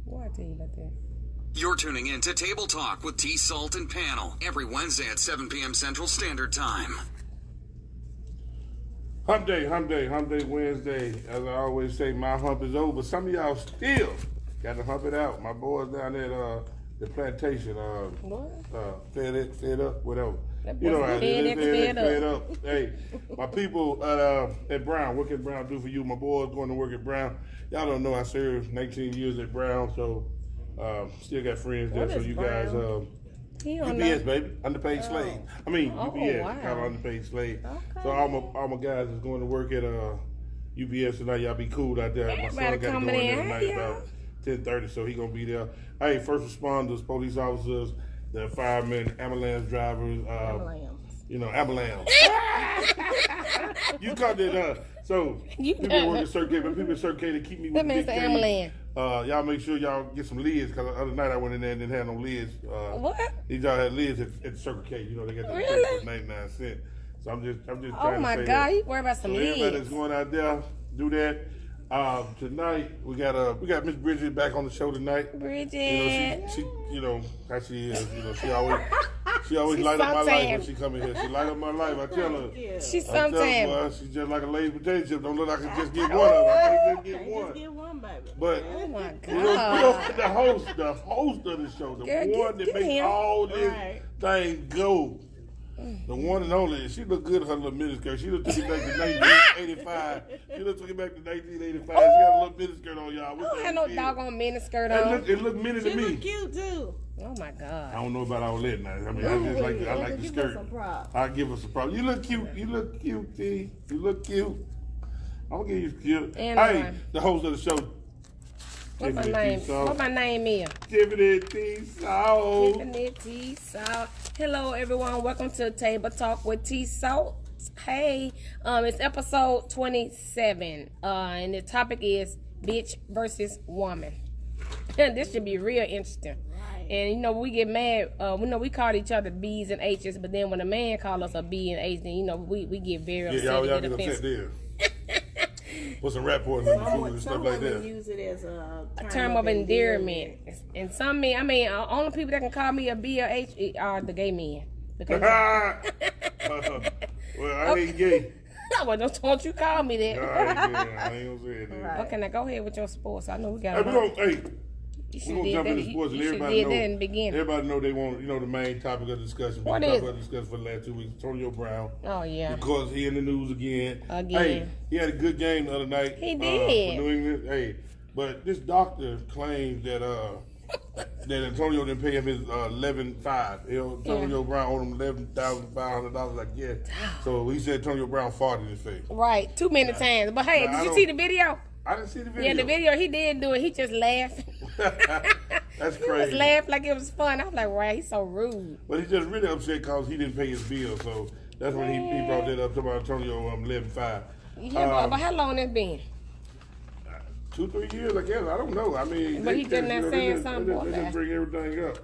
Why I tell you about that? You're tuning in to Tabletalk with TSaltt and Panel every Wednesday at 7 p.m. Central Standard Time. Hump day Wednesday. As I always say, my hump is over. Some of y'all still got to hump it out. My boys down there at the plantation, fed up, whatever. You know how it is. Fed up. Hey, my people at Brown, what can Brown do for you? My boys going to work at Brown. Y'all don't know I served 19 years at Brown, so still got friends there. So you guys, UPS, baby, underpaid slave. I mean, UPS, kind of underpaid slave. Okay. So all my guys is going to work at UPS tonight. Y'all be cool out there. My son got to go in there tonight about 10:30, so he gonna be there. Hey, first responders, police officers, the firemen, ambulance drivers, ambulance. You caught that, so people work at Circuit, but people at Circuit to keep me with the big thing. Y'all make sure y'all get some lids, because the other night I went in there and didn't have no lids. What? These y'all had lids at Circle K. You know, they got the for 99 cents. So I'm just trying to say Oh my God, you worry about some lids. Everybody that's going out there, do that. Tonight we got Miss Bridget back on the show tonight. Bridget, she how she is. She always light up my life when she come in here. She light up my life. I tell her. She's sometimes. She's just like a lazy potato chip. Don't look like I can just get one of them. I can't just get one. Just get one, baby. But oh my God, the host of the show, the one that makes all this thing go. The one and only, she look good in her little miniskirt. She look took it back to 1985. She look took it back to 1985. She got a little miniskirt on, y'all. I don't have no doggone miniskirt on. It look mini to me. She look cute too. Oh my God. I don't know about all that now. I mean, I just like the skirt. I'll give her some props. You look cute. You look cute, T. You look cute. I'm gonna give you cute. Hey, the host of the show. What my name is? Tiffany TSaltt. Tiffany TSaltt. Hello everyone, welcome to Tabletalk with TSaltt. Hey, it's episode 27, and the topic is bitch versus woman. This should be real interesting. Right. And we get mad. We call each other B's and H's, but then when a man calls us a B and H, then we get very upset. Y'all get upset there. Put some rapport in the food and stuff like that. Use it as a term of endearment. And some men, only people that can call me a B or H are the gay men. Because well, I ain't gay. Well, don't you call me that. I ain't gonna say that. Right. Okay, now go ahead with your sports. I know we got. We're gonna jump into sports, and everybody know. In the beginning. Everybody know they want, the main topic of discussion. What is it? Discussion for the last 2 weeks. Antonio Brown. Oh yeah. Because he in the news again. Hey, he had a good game the other night. He did. For New England. Hey, but this doctor claims that that Antonio didn't pay him his $11,500. Antonio Brown owed him $11,500. Like so he said Antonio Brown farted in his face. Right, too many times. But hey, did you see the video? I didn't see the video. Yeah, the video, he did do it. He just laughed. That's crazy. He just laughed like it was fun. I was like, wow, he's so rude. But he's just really upset because he didn't pay his bill. So that's when he brought that up to Antonio $11,500. Yeah, but how long it's been? 2-3 years, I guess. I don't know. I mean, but he just not saying something. They just bring everything up.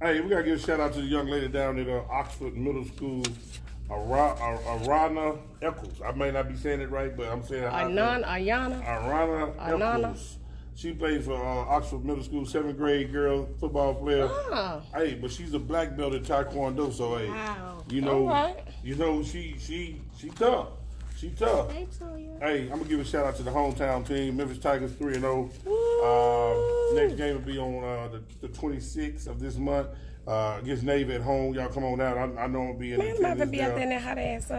Hey, we gotta give a shout out to the young lady down at Oxford Middle School, Arana Eccles. I may not be saying it right, but I'm saying Arana Eccles. She played for Oxford Middle School, 7th grade girl football player. Oh. Hey, but she's a black belt at Taekwondo, so hey, she tough. She tough. Hey, I'm gonna give a shout out to the hometown team, Memphis Tigers 3-0. Next game will be on the 26th of this month against Navy at home. Y'all come on out. I know I'll be in attendance. Man, I'm be out there in that hot ass.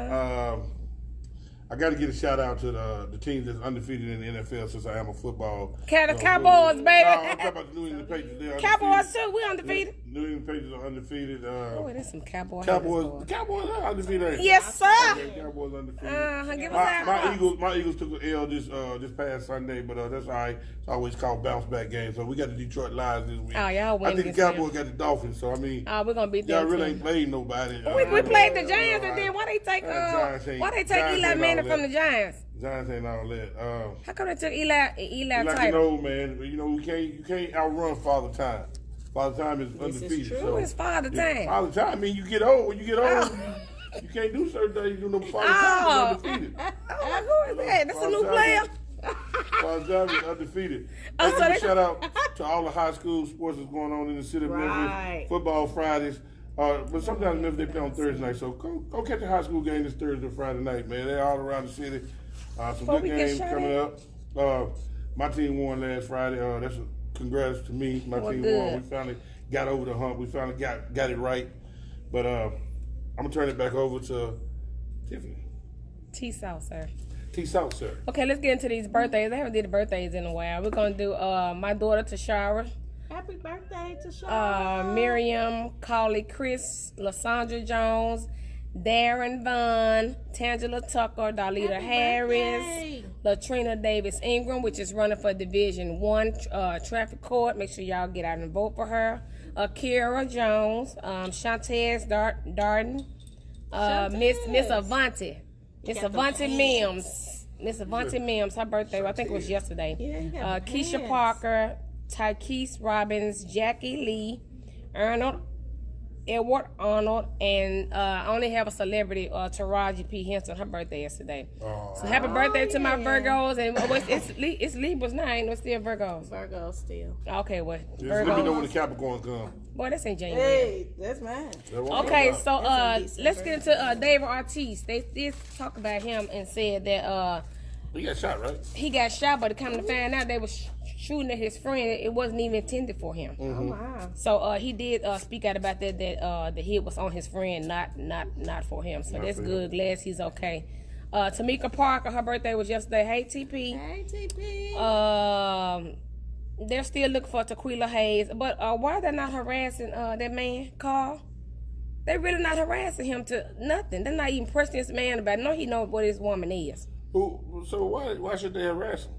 I got to give a shout out to the team that's undefeated in the NFL since I am a football. Cowboys, baby. No, I'm talking about the New England Patriots. Cowboys too. We undefeated. New England Patriots are undefeated. There's some Cowboys. The Cowboys are undefeated. Yes, sir. Cowboys undefeated. Give us that. My Eagles took an L this past Sunday, but that's all right. It's always called bounce back game. So we got the Detroit Lions this week. Oh, y'all win. I think the Cowboys got the Dolphins. So I mean, we're gonna beat them. Y'all really ain't played nobody. We played the Giants, and then why they take Eli Manning from the Giants? Giants ain't all that. How come they took Eli title? Man, you can't outrun Father Time. Father Time is undefeated. True. So it's Father Time. Father Time. I mean, you get old. When you get old, you can't do certain things. You know, Father Time is undefeated. Who is that? That's a new player. Father Xavier undefeated. Oh, Hey, so give a shout out to all the high school sports that's going on in the city of Memphis. Right. Football Fridays. But sometimes Memphis they play on Thursday night. So go catch a high school game this Thursday or Friday night, man. They're all around the city. Some Before good we get games shot coming at? up. My team won last Friday. Congrats to me. My Well, team good. won. We finally got over the hump. We finally got it right. But I'm gonna turn it back over to Tiffany. TSaltt, sir. TSaltt, sir. Okay, let's get into these birthdays. I haven't did the birthdays in a while. We're gonna do my daughter Tashara, Happy birthday to Sean. Miriam, Carly, Chris, Lysandra Jones, Darren Vaughn, Tangela Tucker, Darlita Happy Harris, birthday. Latrina Davis Ingram, which is running for Division 1 traffic court. Make sure y'all get out and vote for her. Kira Jones, Shantae Darden, Miss Avanti. Miss got them Avanti hands. Mims. Miss Avanti Mims, her birthday, I think it was yesterday. Yeah, you got them Keisha hands. Parker, Tykeese Robbins, Jackie Lee, Edward Arnold, and I only have a celebrity, Taraji P. Henson. Her birthday yesterday. So happy birthday to my yeah. Virgos, and it's Libras now, ain't no still Virgos. Virgo still. Okay, well, Just let me know when Virgos. the Capricorn come. Boy, that's in January. Hey, that's mine. Okay, so That's in let's December. get into David Ortiz. They did talk about him and said that He got shot, right? he got shot, but to come to find out they was shooting at his friend. It wasn't even intended for him. Oh, wow. So he did speak out about that the hit was on his friend, not for him. So that's for good. Glad he's okay. Tamika Parker, her birthday was yesterday. Hey TP. Hey, TP. They're still looking for Tequila Hayes, but why they not harassing that man, Carl? They really not harassing him to nothing. They're not even pressing this man about it. No, he know what his woman is. So why should they harass him?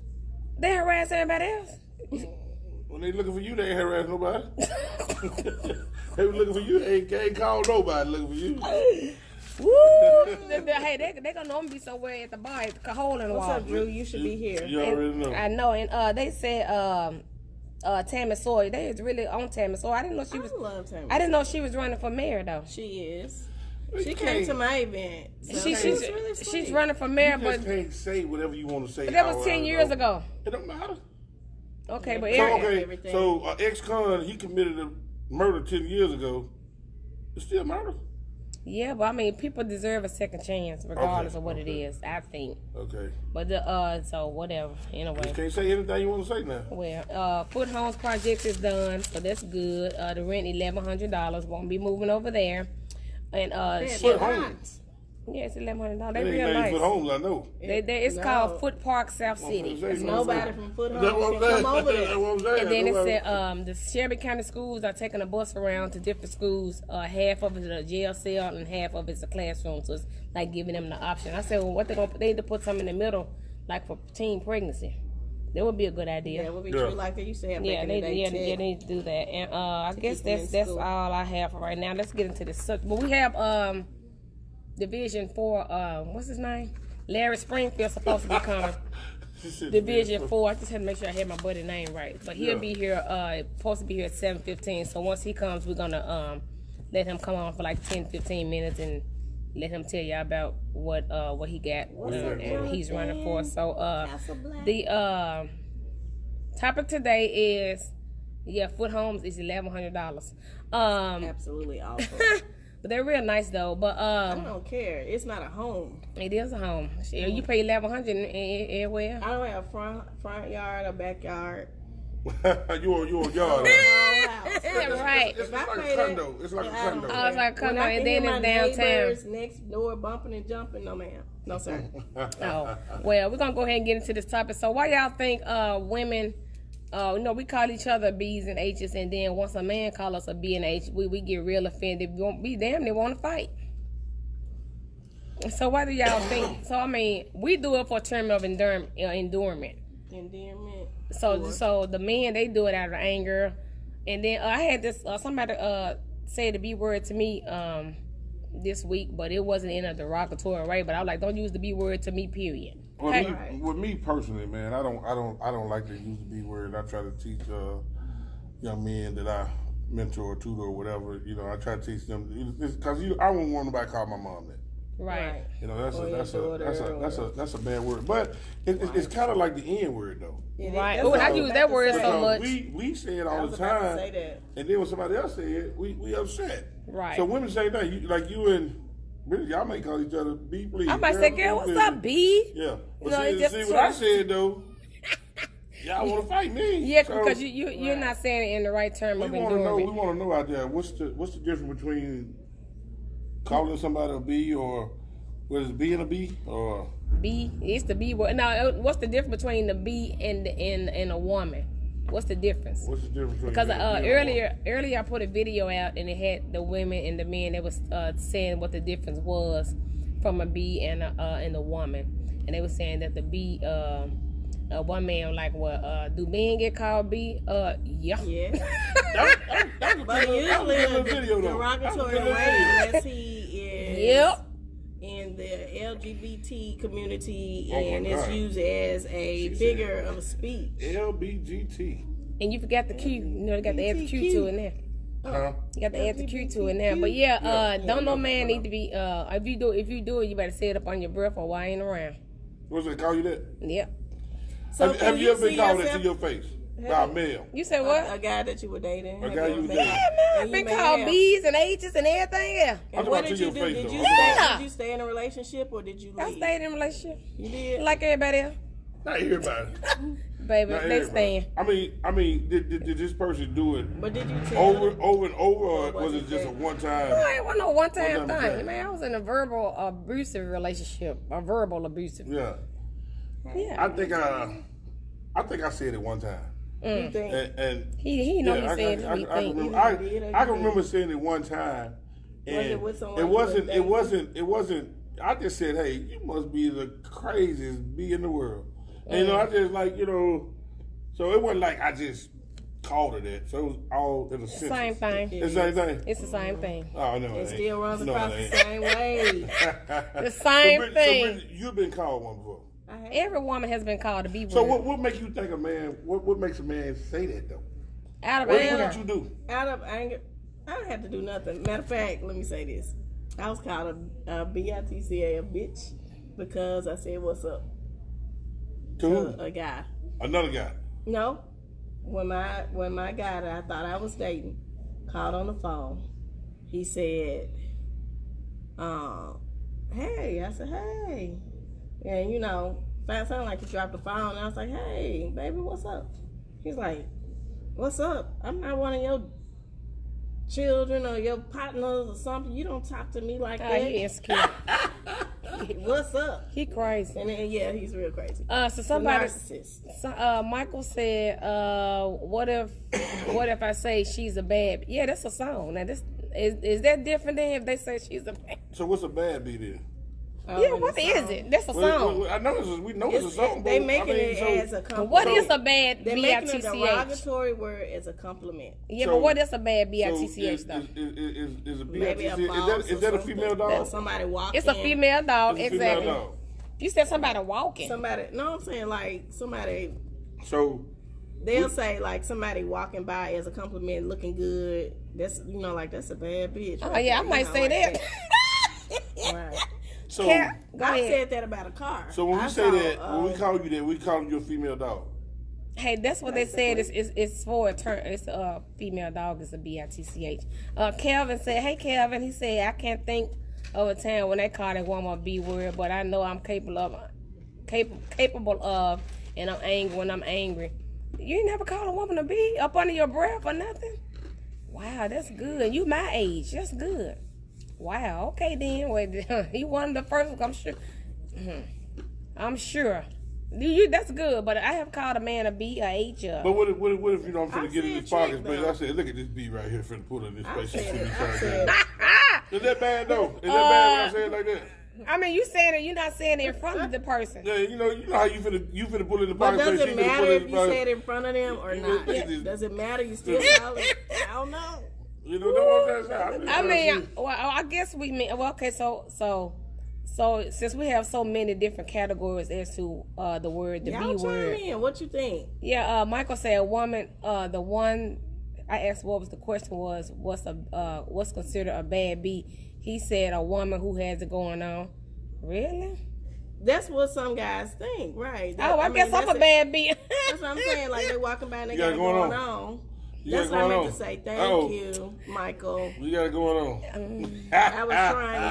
They harass everybody else. When they looking for you, they ain't harass nobody. They was looking for you, they ain't called nobody looking for you. Woo! Hey, they gonna know him be somewhere at the bar at the hole in the What's wall. up, Drew? You should be here. You already know. I know, and they said Tammy Sawyer. They is really on Tammy Sawyer. I didn't know she was. I love Tammy. I didn't know she was running for mayor though. She is. You She can't- came to my event. So She's really she's sweet. running for mayor, You but just can't say whatever you want to say. that was out 10 loud. years ago. It don't matter. Okay, but Yeah. So, Eric, okay, everything. so ex-con, he committed a murder 10 years ago. It's still murder. yeah, but I mean, people deserve a second chance regardless of what it is. I think, Okay. but so whatever. You Anyway. can't say anything you want to say now. Well, Foot Homes project is done, so that's good. The rent $1,100. Won't be moving over there. And Foot Homes. yeah, it's $1,100. That They ain't real named nice. Foot Homes, I know. It's No. called Foot Park South City. That's Nobody from Foot That's what Home I'm can saying. come over That's there. what I'm saying. And then it Nobody- said the Shelby County schools are taking a bus around to different schools. Half of it is a jail cell and half of it's a classroom. So it's like giving them the option. I said, well, what they gonna? They need to put something in the middle, like for teen pregnancy. That would be a good idea. Yeah, it would be Yeah. true like they used to have Yeah, back in they the day. they need to do that. And I guess keep them in that's school. all I have for right now. Let's get into this subject. But we have Division 4. What's his name? Larry Springfield supposed to be coming. She said Division 4. I just had to make sure I had my buddy name right. But he'll Yeah. be here. Supposed to be here at 7:15. So once he comes, we're gonna let him come on for like 10-15 minutes and let him tell y'all about what he got and he's running for. So the topic today is Foot Homes is $1,100. Absolutely awful. But they're real nice though. But I don't care. It's not a home. it is a home. You pay $1,100 everywhere. I don't have front yard or backyard. you on yard. Whole house. Right. It's If I like pay a that- condo. It's like a I don't condo. Oh, it's like a When condo, I and can hear then my it's downtown. neighbors next door bumping and jumping, no ma'am. No sir. Oh, well, we're gonna go ahead and get into this topic. So, why y'all think women, we call each other B's and H's, and then once a man call us a B and H, we get real offended. We won't be damn, they want to fight. So, why do y'all think? So, I mean, we do it for a term of endurement. Endearment. So the men, they do it out of anger, and then I had this somebody say the B word to me this week, but it wasn't in a derogatory way. But I was like, don't use the B word to me, period. Well, Okay. with me personally, man, I don't like to use the B word. I try to teach young men that I mentor or tutor or whatever. I try to teach them because I wouldn't want nobody to call my mom that. Right. You know, that's Or your daughter, a bad word. But it's kind of like the N word though. Right. Oh, I use that word so much. We say it all the about to time, say that. and then when somebody else say it, we upset. Right. So women say that, you and really, y'all may call each other B, please. I might say, girl, what's up, B? Yeah. But No, it just see what I said though. Y'all want to fight me? Yeah, So, because you're not saying it in the right term we of want to know. We enduring. want to know out there what's the difference between calling somebody a B or what is it, being a B or B, it's the B word. Now, what's the difference between the B and a woman? What's the difference? what's the difference between Because being a B and a woman? earlier I put a video out and it had the women and the men that was saying what the difference was from a B and a woman, and they were saying that the B one man like, well, do men get called B? Yeah. Yeah. That was But a usually good the video, though. derogatory That was a good way, video. unless he is Yep. in the LGBT community Oh my and it's God. used as a figure of speech. LBGT. And you forgot the Q. You know, they got the add the Q to it now. Huh? You got to add the Q to it now. But yeah, don't no man Yeah. need to be. If you do it, you better say it up on your breath or why ain't around. What's it call you that? Yep. So have can you ever been see called that yourself- to your face by a male? You said what? A guy that you were dating. A Have guy you you ever was been- dating. Yeah, man, I've And been you called may have. B's and H's and everything. Yeah. I'm And what talking did you to do? your face, Did though. you Yeah. did you stay in a relationship or did you I leave? stayed in a relationship You did. like everybody else, Not everybody. baby. Not They everybody. stand. I mean, did this person do it But did you tell over him? and over, or Or was was it it just a that- one time? No, it wasn't no one-time One-time thing. thing. Man, I was in a verbal abusive relationship, a verbal abusive. Yeah. Yeah. I think I said it one time, You think? and He know yeah, he said I he can think. remember. Either you did or I you can remember saying it one time, and it with someone it you was wasn't. It dating? wasn't. I just said, "Hey, you must be the craziest bee in the world." And, I just so it wasn't like I just called it that. So it was all in a sense. Same thing. It's the same thing. It's the same thing. Oh no, It ain't. still runs No, across it the ain't. same way. The same So, thing. Bridget, you've been called one before. I have. Every woman has been called a B word. So what makes you think a man? What makes a man say that though? Out of What anger. did you do? Out of anger, I don't have to do nothing. Matter of fact, let me say this: I was called a bitcha, a bitch, because I said what's up To who? to a guy. Another guy. No, when my guy that I thought I was dating called on the phone, he said, "Hey," I said, "Hey," and sounded like he dropped the phone. And I was like, "Hey, baby, what's up?" He's like, "What's up? I'm not one of your children or your partners or something. You don't talk to me like Oh, that. he insecure. What's up?" He crazy. And then, yeah, he's real crazy. So He's a somebody, narcissist. Michael said, what if I say she's a bad? Yeah, that's a song. Now, this is that different than if they say she's a bad? So what's a bad beat then? Yeah, what is it? That's a song. I know we know it's a song. They but, making I mean, it so, as a compliment. What is a bad They're making a B-I-T-C-H? derogatory word as a compliment. Yeah, So- but what is a bad so B-I-T-C-H though? is a Maybe a BITC? boss Is that or a female something. dog? That somebody walking. It's a female dog, It's a female exactly. dog. You said somebody walking. Somebody. No, I'm saying like somebody. So They'll say like somebody walking by as a compliment, looking good. That's like that's a bad bitch. Oh yeah, I might say that. Right. so Go I ahead. said that about a car. so when we I say saw, that, when we call you that, we call you a female dog. Hey, that's what they said. It's for a term. It's a female dog. It's a B-I-T-C-H. Kelvin said, "Hey, Kelvin." He said, "I can't think of a time when they call that woman a B word, but I know I'm capable of, and I'm angry when I'm angry." You ain't never call a woman a B up under your breath or nothing. Wow, that's good. You my age. That's good. Wow. Okay then. Well, you one of the first. I'm sure. I'm sure. That's good, but I have called a man a B, a H. But what if I'm finna I get in said this pocket chick, space? though. I said, look at this B right here, finna put in this I space. said She it. finna I turn said down. Is that bad though? Is that bad when I say it like that? I mean, you saying it, you're not saying it in front of the person. Yeah, you know how you finna pull in the But pocket does space. it she finna matter pull in if the you pocket. say it in front of them or not? Yeah. Does it matter? You still call it? I don't know. You know that's what I'm saying. I mean, well, I guess we mean, well, okay, so since we have so many different categories as to the word, the Y'all B chime word. in. What you think? Yeah, Michael said a woman, the one, I asked what was the question was, what's considered a bad B? he said a woman who has it going on. Really? That's what some guys think, right? I guess I'm a bad bitch. That's what I'm saying. Like they walking by and they You got got it it going going on. on. You That's got what I it meant going to say. on. Thank Oh. you, Michael. You got it going on. I was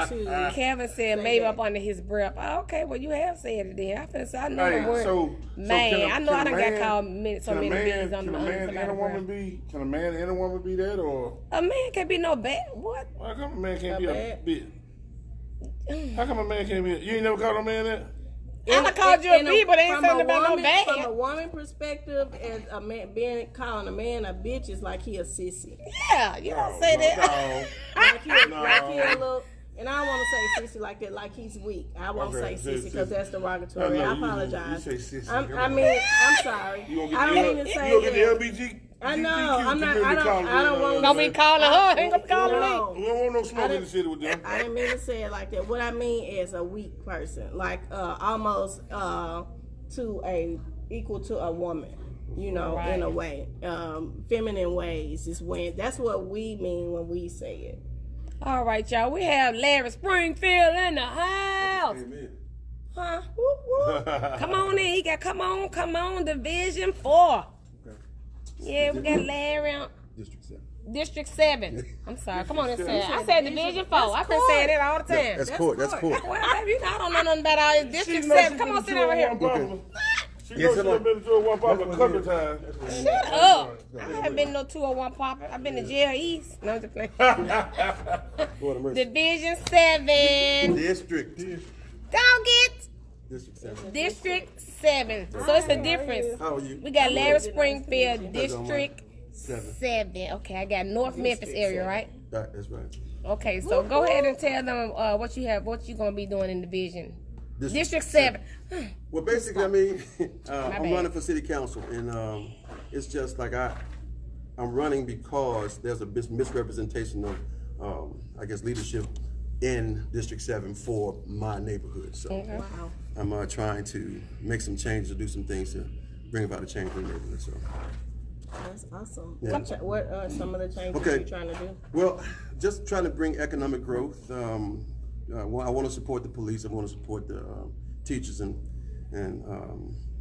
trying to. Kevin said Say maybe that. up under his breath. Oh, okay, well you have said it then. I finna say I know Hey, the word. so Man, can I know I done got called so many bees Can on a the man and a somebody's woman breath. be? Can a man and a woman be that, or A man can be no bad. What? how come a man can't A be a bad? bitch? How come a man can't be? You ain't never called a man that? I done called you a bee, but ain't from something a about no woman- bad. From a woman perspective, as a man calling a man a bitch is like he a sissy. Yeah, you don't say that. Like he a No. little. And I don't want to say sissy like that, like he's weak. I won't Okay, say sissy because sissy. that's derogatory. No, I you apologize. say sissy. I Come mean, on. I'm sorry. You gonna I get don't the mean to say you gonna get that. the LBG? I know. I'm not. community I college, don't want. Gonna be calling her. Ain't gonna be calling me. No. We don't want no I smoke in the didn't- city with them. I didn't mean to say it like that. What I mean is a weak person, like almost to a equal to a woman. You know, Right. in a way, feminine ways is when that's what we mean when we say it. All right, y'all. We have Larry Springfield in the house. Amen. Huh? Whoop, whoop. Come on in. He got come on. Division 4. Yeah, we got Larry on District 7. I'm sorry. Come on and say it. I said Division 4. I've been saying it all the time. That's court. That's court. Well, baby, you know I don't know nothing about all this. District 7. Come on, sit over here. She knows she's been to a one pop a couple of times. Shut up. I haven't been no 201 popper. I've been to jail east. No, I'm just playing. Division 7. District. Go get District 7. District 7. So it's a difference. How are you? We got Larry Springfield, That's all District right. 7. Okay, I got North Memphis area, right? That's right. Okay, so go ahead and tell them what you gonna be doing in Division. District 7. Well, basically, I mean, I'm bad. running for city council, and it's just like I'm running because there's a misrepresentation of, I guess, leadership in District 7 for my neighborhood. So Wow. I'm trying to make some changes, to do some things to bring about a change in the neighborhood. So. That's awesome. Yeah. What are some of the changes Okay. you're trying to do? Well, just trying to bring economic growth. I want to support the police. I want to support the teachers and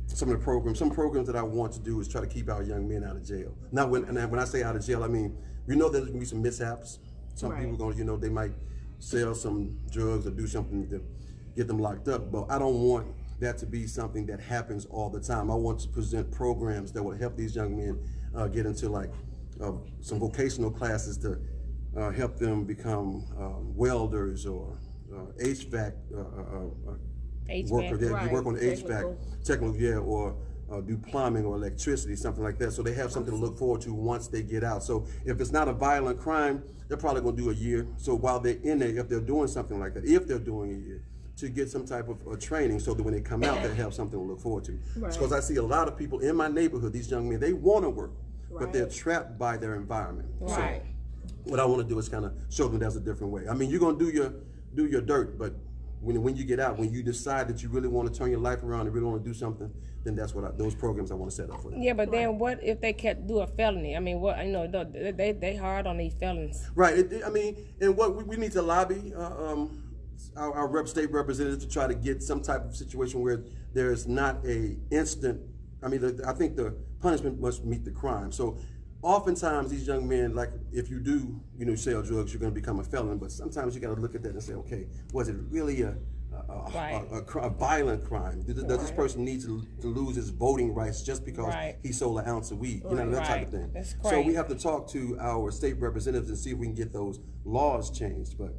some of the programs. Some programs that I want to do is try to keep our young men out of jail. Now, when I say out of jail, I mean we know there's gonna be some mishaps. Some Right. people gonna, they might sell some drugs or do something to get them locked up. But I don't want that to be something that happens all the time. I want to present programs that will help these young men get into like some vocational classes to help them become welders or HVAC worker. They Right. work on Technical. technical, yeah, or do plumbing or electricity, something like that. So they have something to look forward to once they get out. So if it's not a violent crime, they're probably going to do a year. So while they're in there, if they're doing something like that, if they're doing a year, to get some type of training so that when they come out, they have something to look forward to. Right. Because I see a lot of people in my neighborhood, these young men, they want to work, but Right. they're trapped by their environment. Right. So what I want to do is kind of show them there's a different way. I mean, you're going to do your dirt, but when you get out, when you decide that you really want to turn your life around and really want to do something, then that's what those programs I want to set up for them. Yeah, but then what if they can't do a felony? I mean, what they hard on these felons. Right. I mean, and what we need to lobby our state representative to try to get some type of situation where there is not a instant. I mean, I think the punishment must meet the crime. So oftentimes these young men, like if you do, sell drugs, you're going to become a felon. But sometimes you got to look at that and say, okay, was it really a violent crime? Does this person need to lose his voting rights just because he sold an ounce of weed? That type of thing. That's so crazy. we have to talk to our state representatives and see if we can get those laws changed. But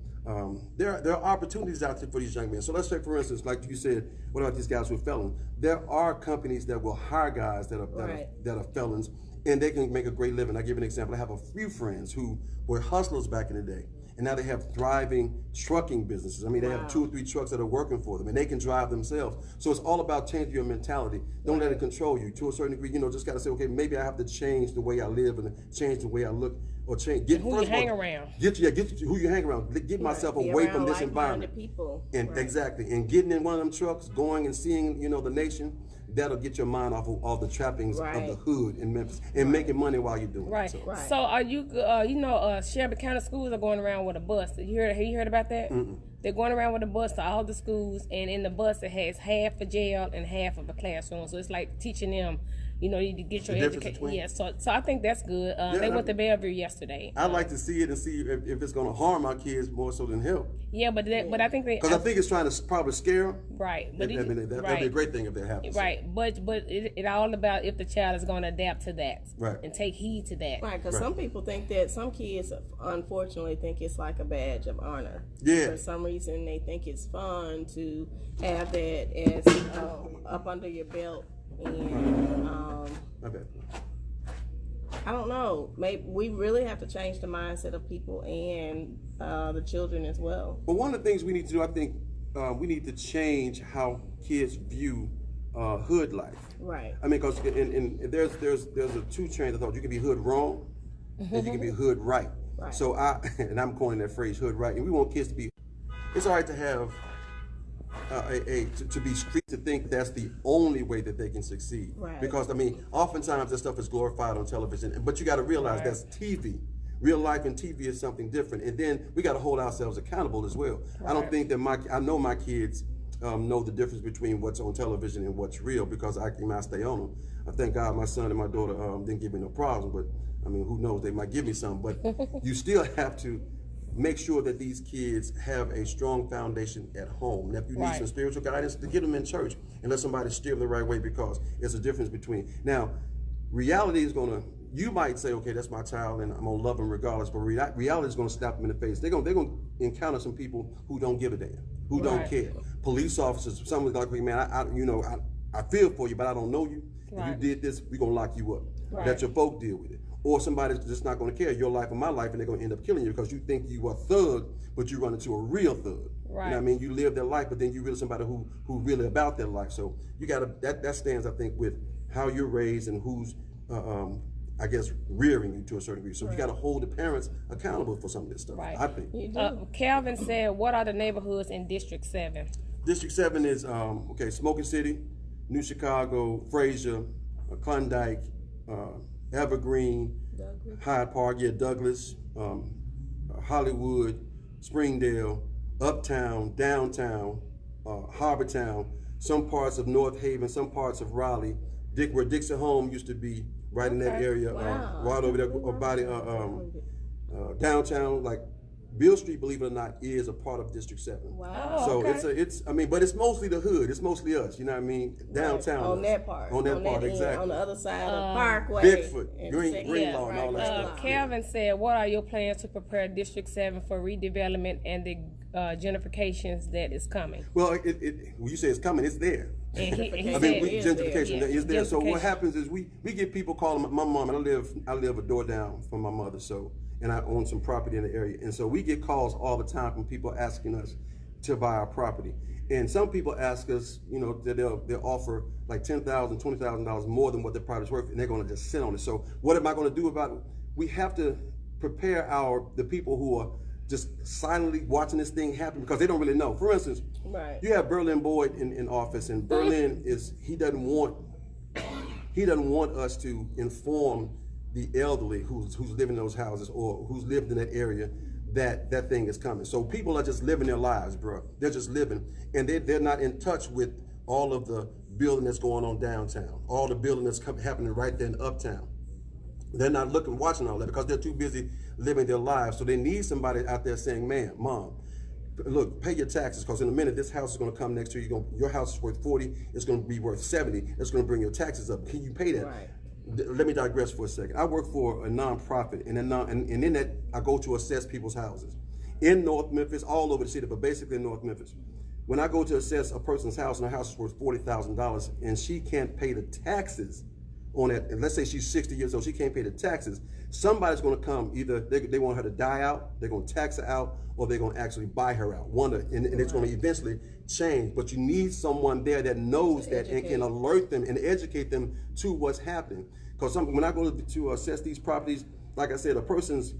there are opportunities out there for these young men. So let's say, for instance, like you said, what about these guys who are felons? There are companies that will hire guys that are felons, and they can make a great living. I'll give you an example. I have a few friends who were hustlers back in the day, and now they have thriving trucking businesses. I mean, they have 2 or 3 trucks that are working for them, and they can drive themselves. So it's all about changing your mentality. Don't let it control you. To a certain degree, just got to say, okay, maybe I have to change the way I live and change the way I look, or change. Who you hang around. Get who you hang around. Get myself away from this environment. People. And exactly, and getting in one of them trucks, going and seeing, the nation, that'll get your mind off of all the trappings of Right. the hood in Memphis and making money while you're doing Right. it. Right. So are you, Shelby County schools are going around with a bus. You heard about that? They're going around with a bus to all the schools, and in the bus it has half a jail and half of a classroom. So it's like teaching them, you need to get your difference education. between- Yeah. So I think that's good. They went to Bellevue yesterday. I'd like to see it and see if it's going to harm our kids more so than help. Yeah, but I think they. Because I think it's trying to probably scare them. Right. But That'd be a great thing if that happens. Right, but it all about if the child is going to adapt to that, Right. and take heed to that. Right, because some people think that some kids, unfortunately, think it's like a badge of honor. Yeah. For some reason, they think it's fun to have that as up under your belt, and I bet. I don't know. Maybe we really have to change the mindset of people and the children as well. But one of the things we need to do, I think, we need to change how kids view hood life. Right. I mean, because there's a two trains of thought. You can be hood wrong, and you can be hood right. Right. So I'm coining that phrase, hood right. And we want kids to be. It's all right to have to be street, to think that's the only way that they can succeed. Right. Because I mean, oftentimes that stuff is glorified on television, but you got to realize that's TV. Real life and TV is something different, and then we got to hold ourselves accountable as well. Right. I don't think that I know my kids know the difference between what's on television and what's real, because I stay on them. I thank God my son and my daughter didn't give me no problems, but I mean, who knows, they might give me some, but you still have to make sure that these kids have a strong foundation at home. Now, if you need some spiritual guidance, to get them in church and let somebody steer them the right way, because there's a difference between. Now, reality is going to, you might say, okay, that's my child and I'm going to love them regardless, but reality is going to slap them in the face. They're going to encounter some people who don't give a damn, who don't care. Police officers, someone's like, man, I feel for you, but I don't know you. If you did this, we're going to lock you up. Let your folk deal with it. Or somebody's just not going to care, your life or my life, and they're going to end up killing you because you think you are a thug, but you run into a real thug. Right. You know what I mean? You live their life, but then you really somebody who really about their life. So you got to, that stands, I think, with how you're raised and who's, I guess, rearing you to a certain degree. So you got to hold the parents accountable for some of this stuff, I think. You do. Calvin said, what are the neighborhoods in District 7? District 7 is, Smoking City, New Chicago, Frazier, Klondike, Evergreen, Hyde Park, Douglas, Hollywood, Springdale, Uptown, Downtown, Harbortown, some parts of North Haven, some parts of Raleigh, where Dixon Home used to be, right in that area, right over there, by the downtown, like Beale Street, believe it or not, is a part of District 7. Wow. So but it's mostly the hood. It's mostly us. You know what I mean? Downtown. On that part. On that part, end, exactly. on the other side of Parkway. Bigfoot, Greenlaw, and all that stuff. Calvin said, what are your plans to prepare District 7 for redevelopment and the gentrifications that is coming? Well, when you say it's coming, it's there. And he Gentrification is there. So what Gentrification. happens is we get people calling my mom, and I live a door down from my mother, and I own some property in the area, and so we get calls all the time from people asking us to buy our property. And some people ask us, that they'll offer like $10,000, $20,000 more than what the property's worth, and they're going to just sit on it. So what am I going to do about it? We have to prepare the people who are just silently watching this thing happen, because they don't really know. For instance, you have Berlin Boyd in office, and Berlin he doesn't want us to inform the elderly who's living in those houses or who's lived in that area that thing is coming. So people are just living their lives, bro. They're just living, and they're not in touch with all of the building that's going on downtown, all the building that's happening right there in uptown. They're not watching all that because they're too busy living their lives. So they need somebody out there saying, man, mom, look, pay your taxes, because in a minute this house is going to come next to you. Your house is worth 40, it's going to be worth 70. It's going to bring your taxes up. Can you pay that? Right. Let me digress for a second. I work for a nonprofit, and in that I go to assess people's houses in North Memphis, all over the city, but basically in North Memphis. When I go to assess a person's house, and her house is worth $40,000, and she can't pay the taxes on it, and let's say she's 60 years old, she can't pay the taxes, somebody's going to come, either they want her to die out, they're going to tax her out, or they're going to actually buy her out. And it's going to eventually change. But you need someone there that knows that and can alert them and educate them to what's happening. Because when I go to assess these properties, like I said, a person's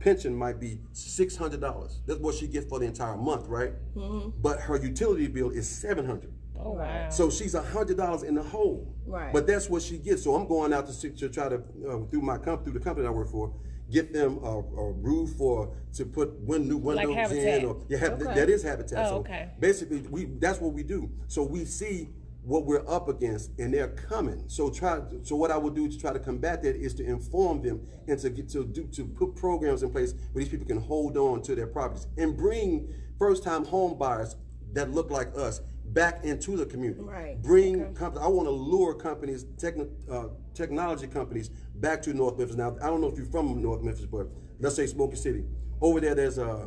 pension might be $600. That's what she gets for the entire month, right? Mm-hmm. But her utility bill is $700. Oh, wow. So she's $100 in the hole. Right. But that's what she gets. So I'm going out to try to through the company I work for, get them a roof to put new windows Like Habitat. in. Or, that is Habitat. Oh, so okay. basically, that's what we do. So we see what we're up against, and they're coming. So what I would do to try to combat that is to inform them and to put programs in place where these people can hold on to their properties and bring first-time home buyers that look like us back into the community. Right. Bring companies. I want to lure companies, technology companies, back to North Memphis. Now, I don't know if you're from North Memphis, but let's say Smoky City. Over there's a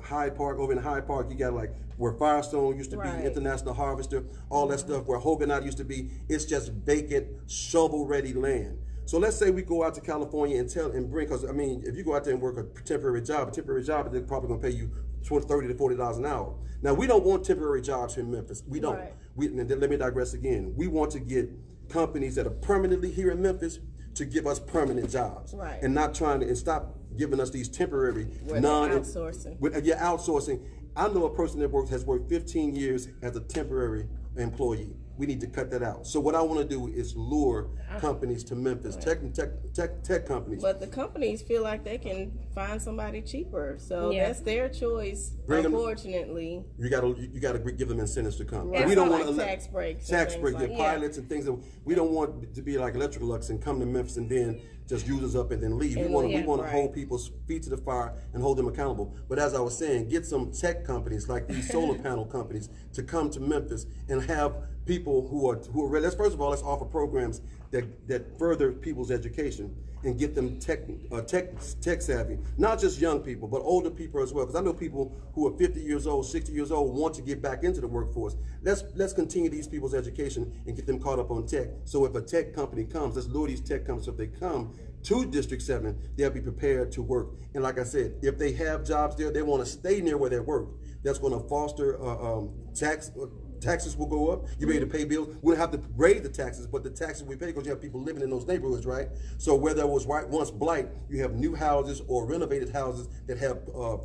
Hyde Park. Over in Hyde Park, you got like where Firestone used to be, International Harvester, all that stuff. Where Hoganot used to be, it's just vacant, shovel-ready land. So let's say we go out to California and bring, because I mean, if you go out there and work a temporary job, they're probably going to pay you $30 to $40 an hour. Now, we don't want temporary jobs here in Memphis. We don't. Right. And then let me digress again. We want to get companies that are permanently here in Memphis to give us permanent jobs. Right. And not and stop giving us these temporary outsourcing. Outsourcing. I know a person that has worked 15 years as a temporary employee. We need to cut that out. So what I want to do is lure companies to Memphis, tech companies. But the companies feel like they can find somebody cheaper, so that's their choice. Unfortunately, you gotta give them incentives to come. Right. We don't like want tax breaks, pilots and things that we don't want to be like Electrolux and come to Memphis and then just use us up and then leave. We want to hold people's feet to the fire and hold them accountable. But as I was saying, get some tech companies like these solar panel companies to come to Memphis and have people who are ready. First of all, let's offer programs that further people's education and get them tech savvy. Not just young people, but older people as well. Because I know people who are 50 years old, 60 years old want to get back into the workforce. Let's continue these people's education and get them caught up on tech. So if a tech company comes, let's lure these tech companies. So if they come to District 7, they'll be prepared to work. And like I said, if they have jobs there, they want to stay near where they work. That's going to foster taxes will go up. You're able to pay bills. We don't have to raise the taxes, but the taxes we pay because you have people living in those neighborhoods, right? So where there was once blight, you have new houses or renovated houses that have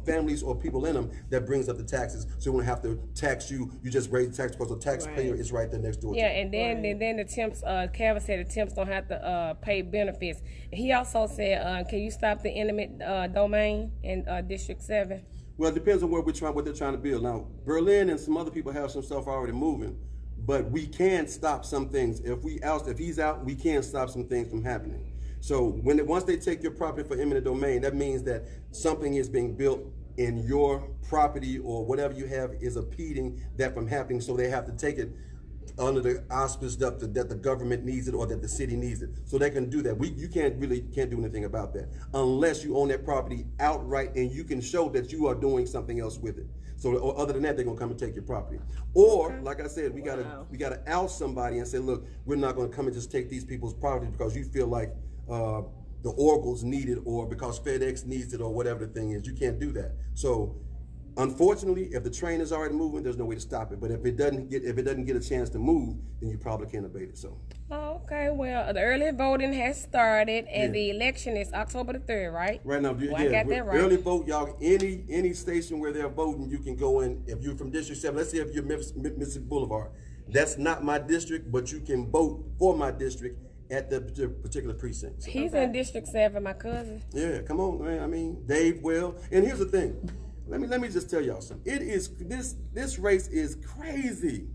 families or people in them that brings up the taxes. So we don't have to tax you. You just raise the tax because the taxpayer is right there next door. Yeah, and then the temps. Kevin said the temps don't have to pay benefits. He also said, can you stop the intimate domain in District 7? Well, it depends on what they're trying to build. Now, Berlin and some other people have some stuff already moving, but we can stop some things. If he's out, we can stop some things from happening. So once they take your property for eminent domain, that means that something is being built in your property or whatever you have is impeding that from happening. So they have to take it under the auspice that the government needs it or that the city needs it. So they can do that. You can't do anything about that unless you own that property outright and you can show that you are doing something else with it. So other than that, they're gonna come and take your property. Or, like I said, we gotta out somebody and say, look, we're not gonna come and just take these people's property because you feel like the Oracle's needed or because FedEx needs it or whatever the thing is. You can't do that. So unfortunately, if the train is already moving, there's no way to stop it. But if it doesn't get a chance to move, then you probably can't abate it. So. Okay, well, the early voting has started, and the election is October the 3rd, right? Right now, I got that right. Early vote, y'all. Any station where they're voting, you can go in. If you're from District 7, let's say if you're Mississippi Boulevard, that's not my district, but you can vote for my district at the particular precinct. So. He's in District 7, my cousin. Yeah, come on, man. I mean, Dave Well. And here's the thing. Let me just tell y'all something. It is this race is crazy.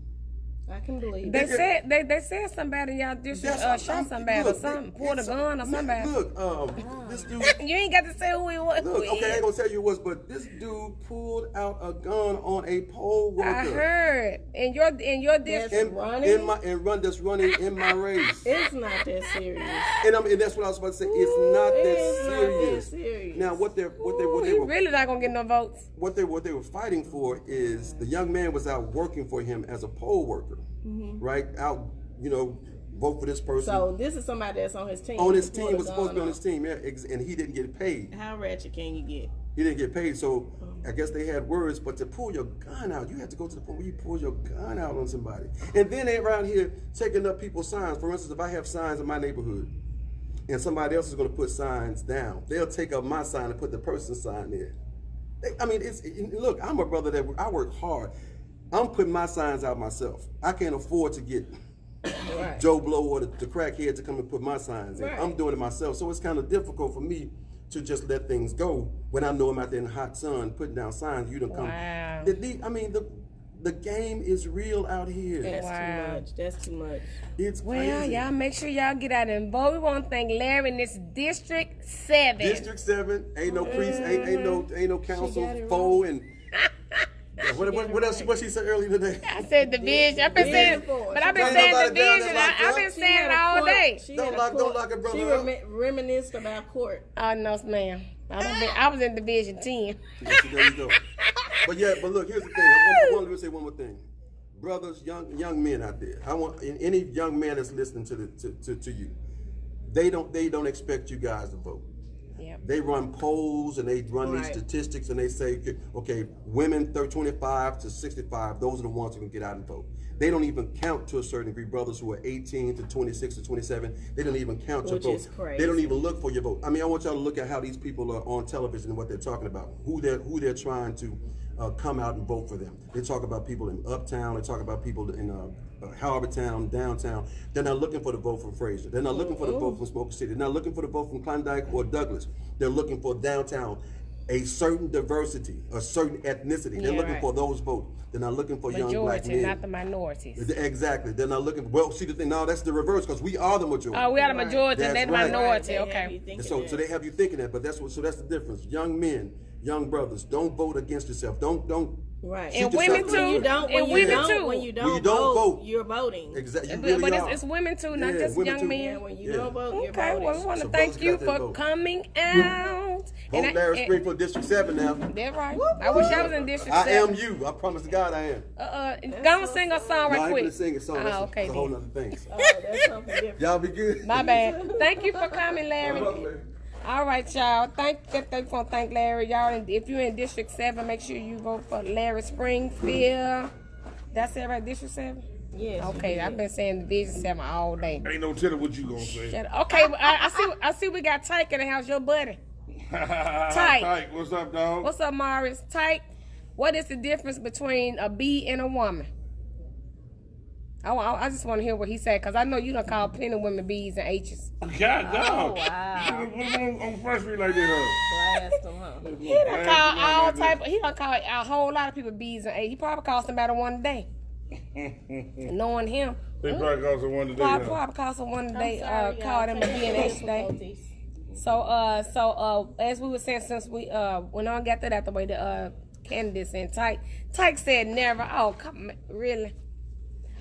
I can believe they it. They said somebody in y'all district shot somebody or something, pulled a gun or somebody. Look, this dude. You ain't got to say who he was. Look, okay, I ain't gonna tell you who it was, but this dude pulled out a gun on a poll worker. I heard in your district. That's running in my race. It's not that serious. And that's what I was about to say. It's not that serious. Now what they He were really not gonna get no votes. What they were fighting for is the young man was out working for him as a poll worker. Right out, vote for this person. So this is somebody that's on his team. On his team, was supposed to be on his team, yeah, and he didn't get paid. How ratchet can you get? He didn't get paid, so I guess they had words. But to pull your gun out, you have to go to the point where you pull your gun out on somebody. And then they around here taking up people's signs. For instance, if I have signs in my neighborhood, and somebody else is going to put signs down, they'll take up my sign and put the person's sign there. Look, I'm a brother that I work hard. I'm putting my signs out myself. I can't afford to get Right. Joe Blow or the crackhead to come and put my signs in. Right. I'm doing it myself. So it's kind of difficult for me to just let things go when I know I'm out there in the hot sun putting down signs. You don't come. Wow. The game is real out here. That's Wow. too much. That's too much. It's Well, crazy. y'all make sure y'all get out and vote. We want to thank Larry in this District 7. District 7, ain't no priest, ain't no council, got it foe, and what else? What she said earlier today? I said division. I've been saying, but I've been Ain't saying nobody down division. there locked I've up. been She saying had it a all court- day. She Don't had a lock court- a brother She up. reminisced about court. Oh no, ma'am. I was in Division 10. There you go. But look, here's the thing. I want to say one more thing. Brothers, young men out there. I want any young man that's listening to you. They don't expect you guys to vote. Yep. They run polls and they run these Right. statistics and they say, okay, women 25 to 65, those are the ones who can get out and vote. They don't even count to a certain degree brothers who are 18 to 26 to 27. They don't even count your Which vote. is crazy. They don't even look for your vote. I mean, I want y'all to look at how these people are on television and what they're talking about, who they're trying to come out and vote for them. They talk about people in Uptown. They talk about people in Harbortown, downtown. They're not looking for the vote from Fraser. They're not looking for the vote from Smoker City. They're not looking for the vote from Klondike or Douglas. They're looking for downtown, a certain diversity, a certain ethnicity. They're Yeah, looking right. for those votes. They're not looking for young black Majority, men. not the minorities. Exactly. They're not looking. Well, see the thing. No, that's the reverse because we are the majority. Oh, we are the majority, That's they're the right. minority. They have you Okay. thinking And so that. they have you thinking that, but that's the difference. Young men, young brothers, don't vote against yourself. Don't. Right. Shoot And yourself women in the too. When you foot. don't, And when you women don't, too. when you don't, don't vote. you're voting. Exactly. You But, really but are. it's women too, not Yeah, just women young too. men. And when you Yeah. don't vote, you're Okay, voting. well, we want to So thank brothers you got that for vote. coming out. Vote Larry Springfield District 7 now. That's right. I wish I was in District I 7. am you. I promise to God I am. Go and sing a song No, I right ain't quick. gonna sing a song. That's, Oh, okay, that's a whole then. nother thing. Oh, that's something different. Y'all be good. My bad. Thank you for coming, Larry. All right, y'all. Thank Larry. Y'all, and if you're in District 7, make sure you vote for Larry Springfield. That's it, right? District 7? Yes. Okay, I've been saying Division 7 all day. Ain't no telling what you gonna say. Shut up. Okay, well, I see we got Tyke in the house, your buddy. Tyke, what's up, dog? What's up, Morris? Tyke, what is the difference between a bee and a woman? I just want to hear what he said, because I know you done call plenty of women B's and H's. God, dog. wow. Put him on Front Street like that, Blast them, huh? He done call all type. He done call a whole lot of people B's and A's. He probably called somebody one a day. Knowing him, They probably called someone today. probably called someone today. Sorry, Called him a B and H today. difficulties. So as we were saying, since we when I got that out the way, the candidates and Tyke said never. Oh, come on, really?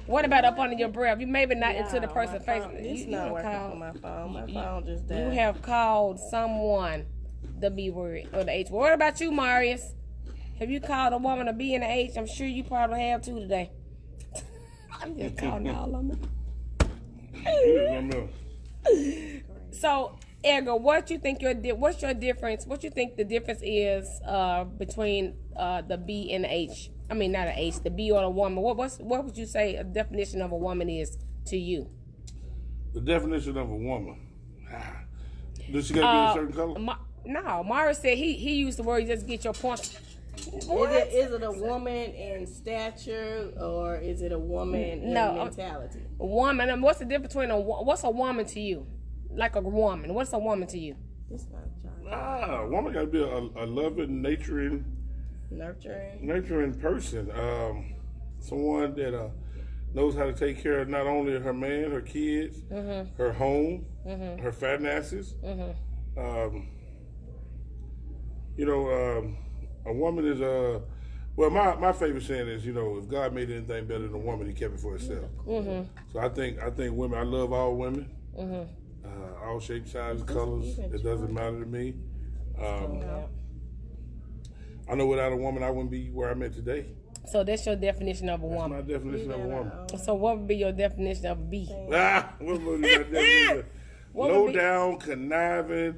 What about up under your breath? You maybe not into the person's face. It's You not done working called- on my phone. My phone just died. You have called someone the B word or the H word. What about you, Marius? Have you called a woman a B and a H? I'm sure you probably have too today. I'm just calling all of them. So, Edgar, what you think what's your difference? What you think the difference is between the B and the H? I mean, not an H, the B or the woman. What would you say a definition of a woman is to you? The definition of a woman. Does she got to be a certain color? No, Mara said he used the word just get your point. Is it a woman in stature or is it a woman in mentality? Woman. I mean, what's the difference between what's a woman to you? Like a woman. What's a woman to you? It's not trying. A woman got to be a loving, nurturing person. Someone that knows how to take care of not only her man, her kids, her home, her finances. A woman is well, my favorite saying is, if God made anything better than a woman, He kept it for Himself. So I think women. I love all women, all shapes, sizes, colors. It doesn't matter to me. I know without a woman, I wouldn't be where I'm at today. So that's your definition of a My woman. definition of a woman. So what would be your definition of a B? What would be my definition? What Low would be- down, conniving,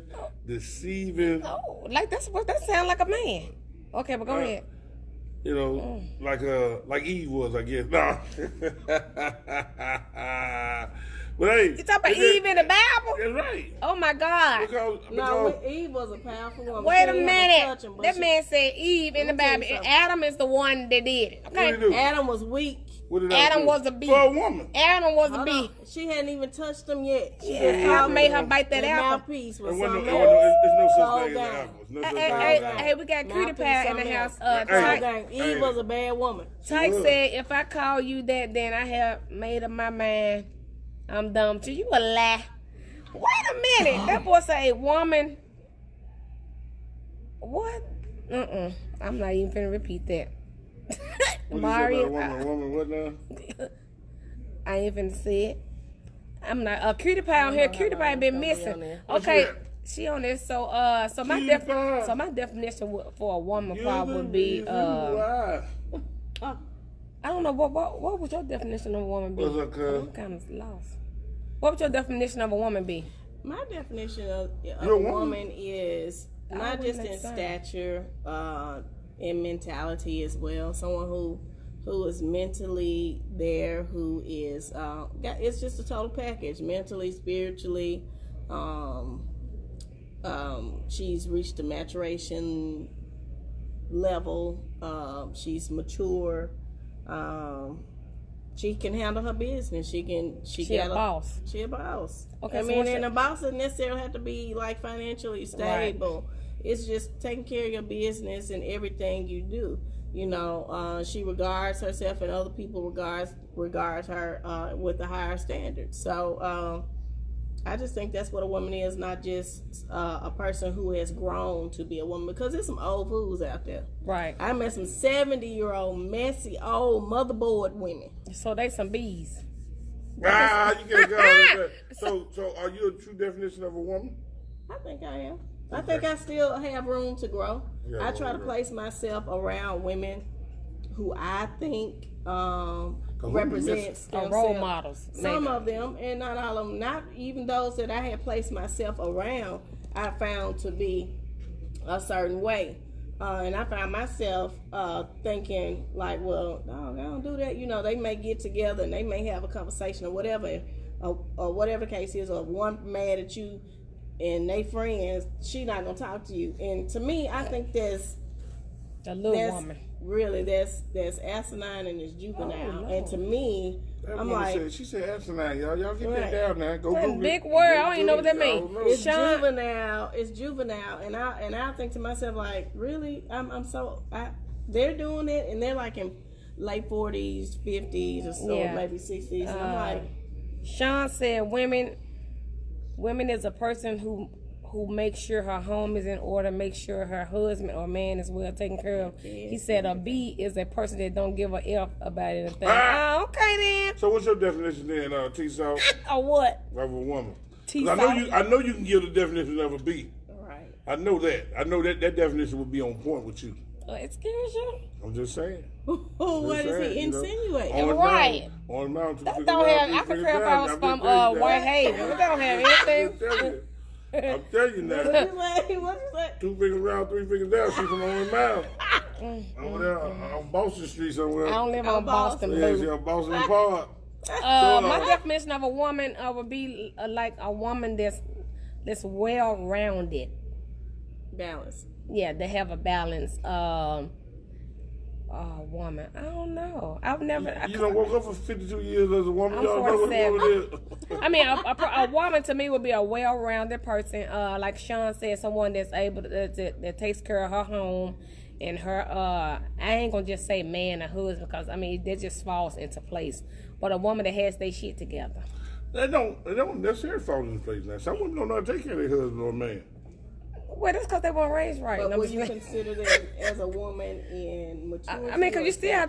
deceiving. Oh, like that sounds like a man. Okay, but go ahead. Like Eve was, I guess. No. But hey, You talking about Eve in the Bible? That's right. Oh my God. Because No, Eve was a powerful woman. Wait She a didn't have to touch minute. him, but That she- man said Eve in the Let me tell Bible, you and something. Adam is the one that did it. what did he Okay. do? Adam was weak. What did Adam do? was a bee. For a woman. Adam was a Hold bee. on. She hadn't even touched him yet. She Yeah, just Adam called made him. her bite that apple. Mouthpiece was There's no something such else. thing as an Down. apple. There's no Hey, such hey, thing hey, as an apple. hey, we got cutie Mouthpiece, pie in the something house. else. Hey. Dang, Eve Hey. was a bad woman. Tyke Look. said, if I call you that, then I have made up my mind. I'm dumb too. You a lie. Wait a minute. That boy say woman. What? I'm not even finna repeat that. What Mario, you say about a woman, what now? I ain't finna say it. I'm not. Cutie pie on here. Cutie pie been missing. Okay, What's she on this. So my Cutie pie. so my definition for a woman You probably would be why? I don't know what would your definition of a woman be? What's up, cuz? I'm kind of lost. What would your definition of a woman be? My definition of You're a a woman. woman is not just in wouldn't say. stature, in mentality as well. Someone who is mentally there, who is it's just a total package, mentally, spiritually. She's reached a maturation level. She's mature. She can handle her business. She a boss. She a boss. Okay, I so mean, what's and your- a boss doesn't necessarily have to be like financially stable. It's just taking care of your business and everything you do. You know, she regards herself and other people regards her with a higher standard. So I just think that's what a woman is, not just a person who has grown to be a woman. Because there's some old fools out there. Right. I met some 70-year-old messy old motherboard women. So they some bees. You can't go that. So are you a true definition of a woman? I think I am. I think I still have room to grow. Yeah, I try to room to grow. place myself around women who I think we represents Or themselves. role models. Some maybe. of them, and not all of them. Not even those that I had placed myself around, I found to be a certain way. And I found myself thinking like, well, no, I don't do that. You know, they may get together and they may have a conversation or whatever, or whatever the case is, or one mad at you and they friends, she not gonna talk to you. And to me, I think that's A little woman. really that's asinine and it's juvenile. And to me, That I'm woman like, she said asinine, y'all. Y'all get Right. that down now. Go That's a Google big it. word. I Go don't even know what that Google it. means. I don't know. it's Sean- juvenile. It's juvenile, and I think to myself like, really, they're doing it, and they're like in late 40s, 50s, or so, Yeah. maybe 60s. And I'm like, Sean said women is a person who makes sure her home is in order, makes sure her husband or man is well taken care of. He said a B is a person that don't give a F about anything. Ah. Okay then. So what's your definition then, TSaltt, Or what? of a woman? 'Cause TSaltt. I know you can give the definition of a B. right. I know that. I know that definition would be on point with you. It scares you? I'm just saying. What is he insinuating? On the Right. mountain. On the mountain. That don't have. I could care if I was from Whitehaven. But that don't have anything. I'm telling you now. What you say? 2 fingers round, 3 fingers down. She's from on the mountain. Over there on Boston Street somewhere. I don't live on Boston Yeah, Blue. she's on Boston Park. My definition of a woman would be like a woman that's well rounded. Balance. Yeah, they have a balance. Woman. I don't know. I've never. You done woke up for 52 years as a woman. I'm Y'all know what 47. it is. I mean, a woman to me would be a well-rounded person. Like Sean said, someone that's able that takes care of her home and her. I ain't gonna just say man or husband because I mean that just falls into place. But a woman that has their shit together. They don't necessarily fall into place now. Some women don't know how to take care of their husband or man. Well, that's because they weren't raised right. But I'm would just you saying. consider them as a woman in maturity? I mean, because or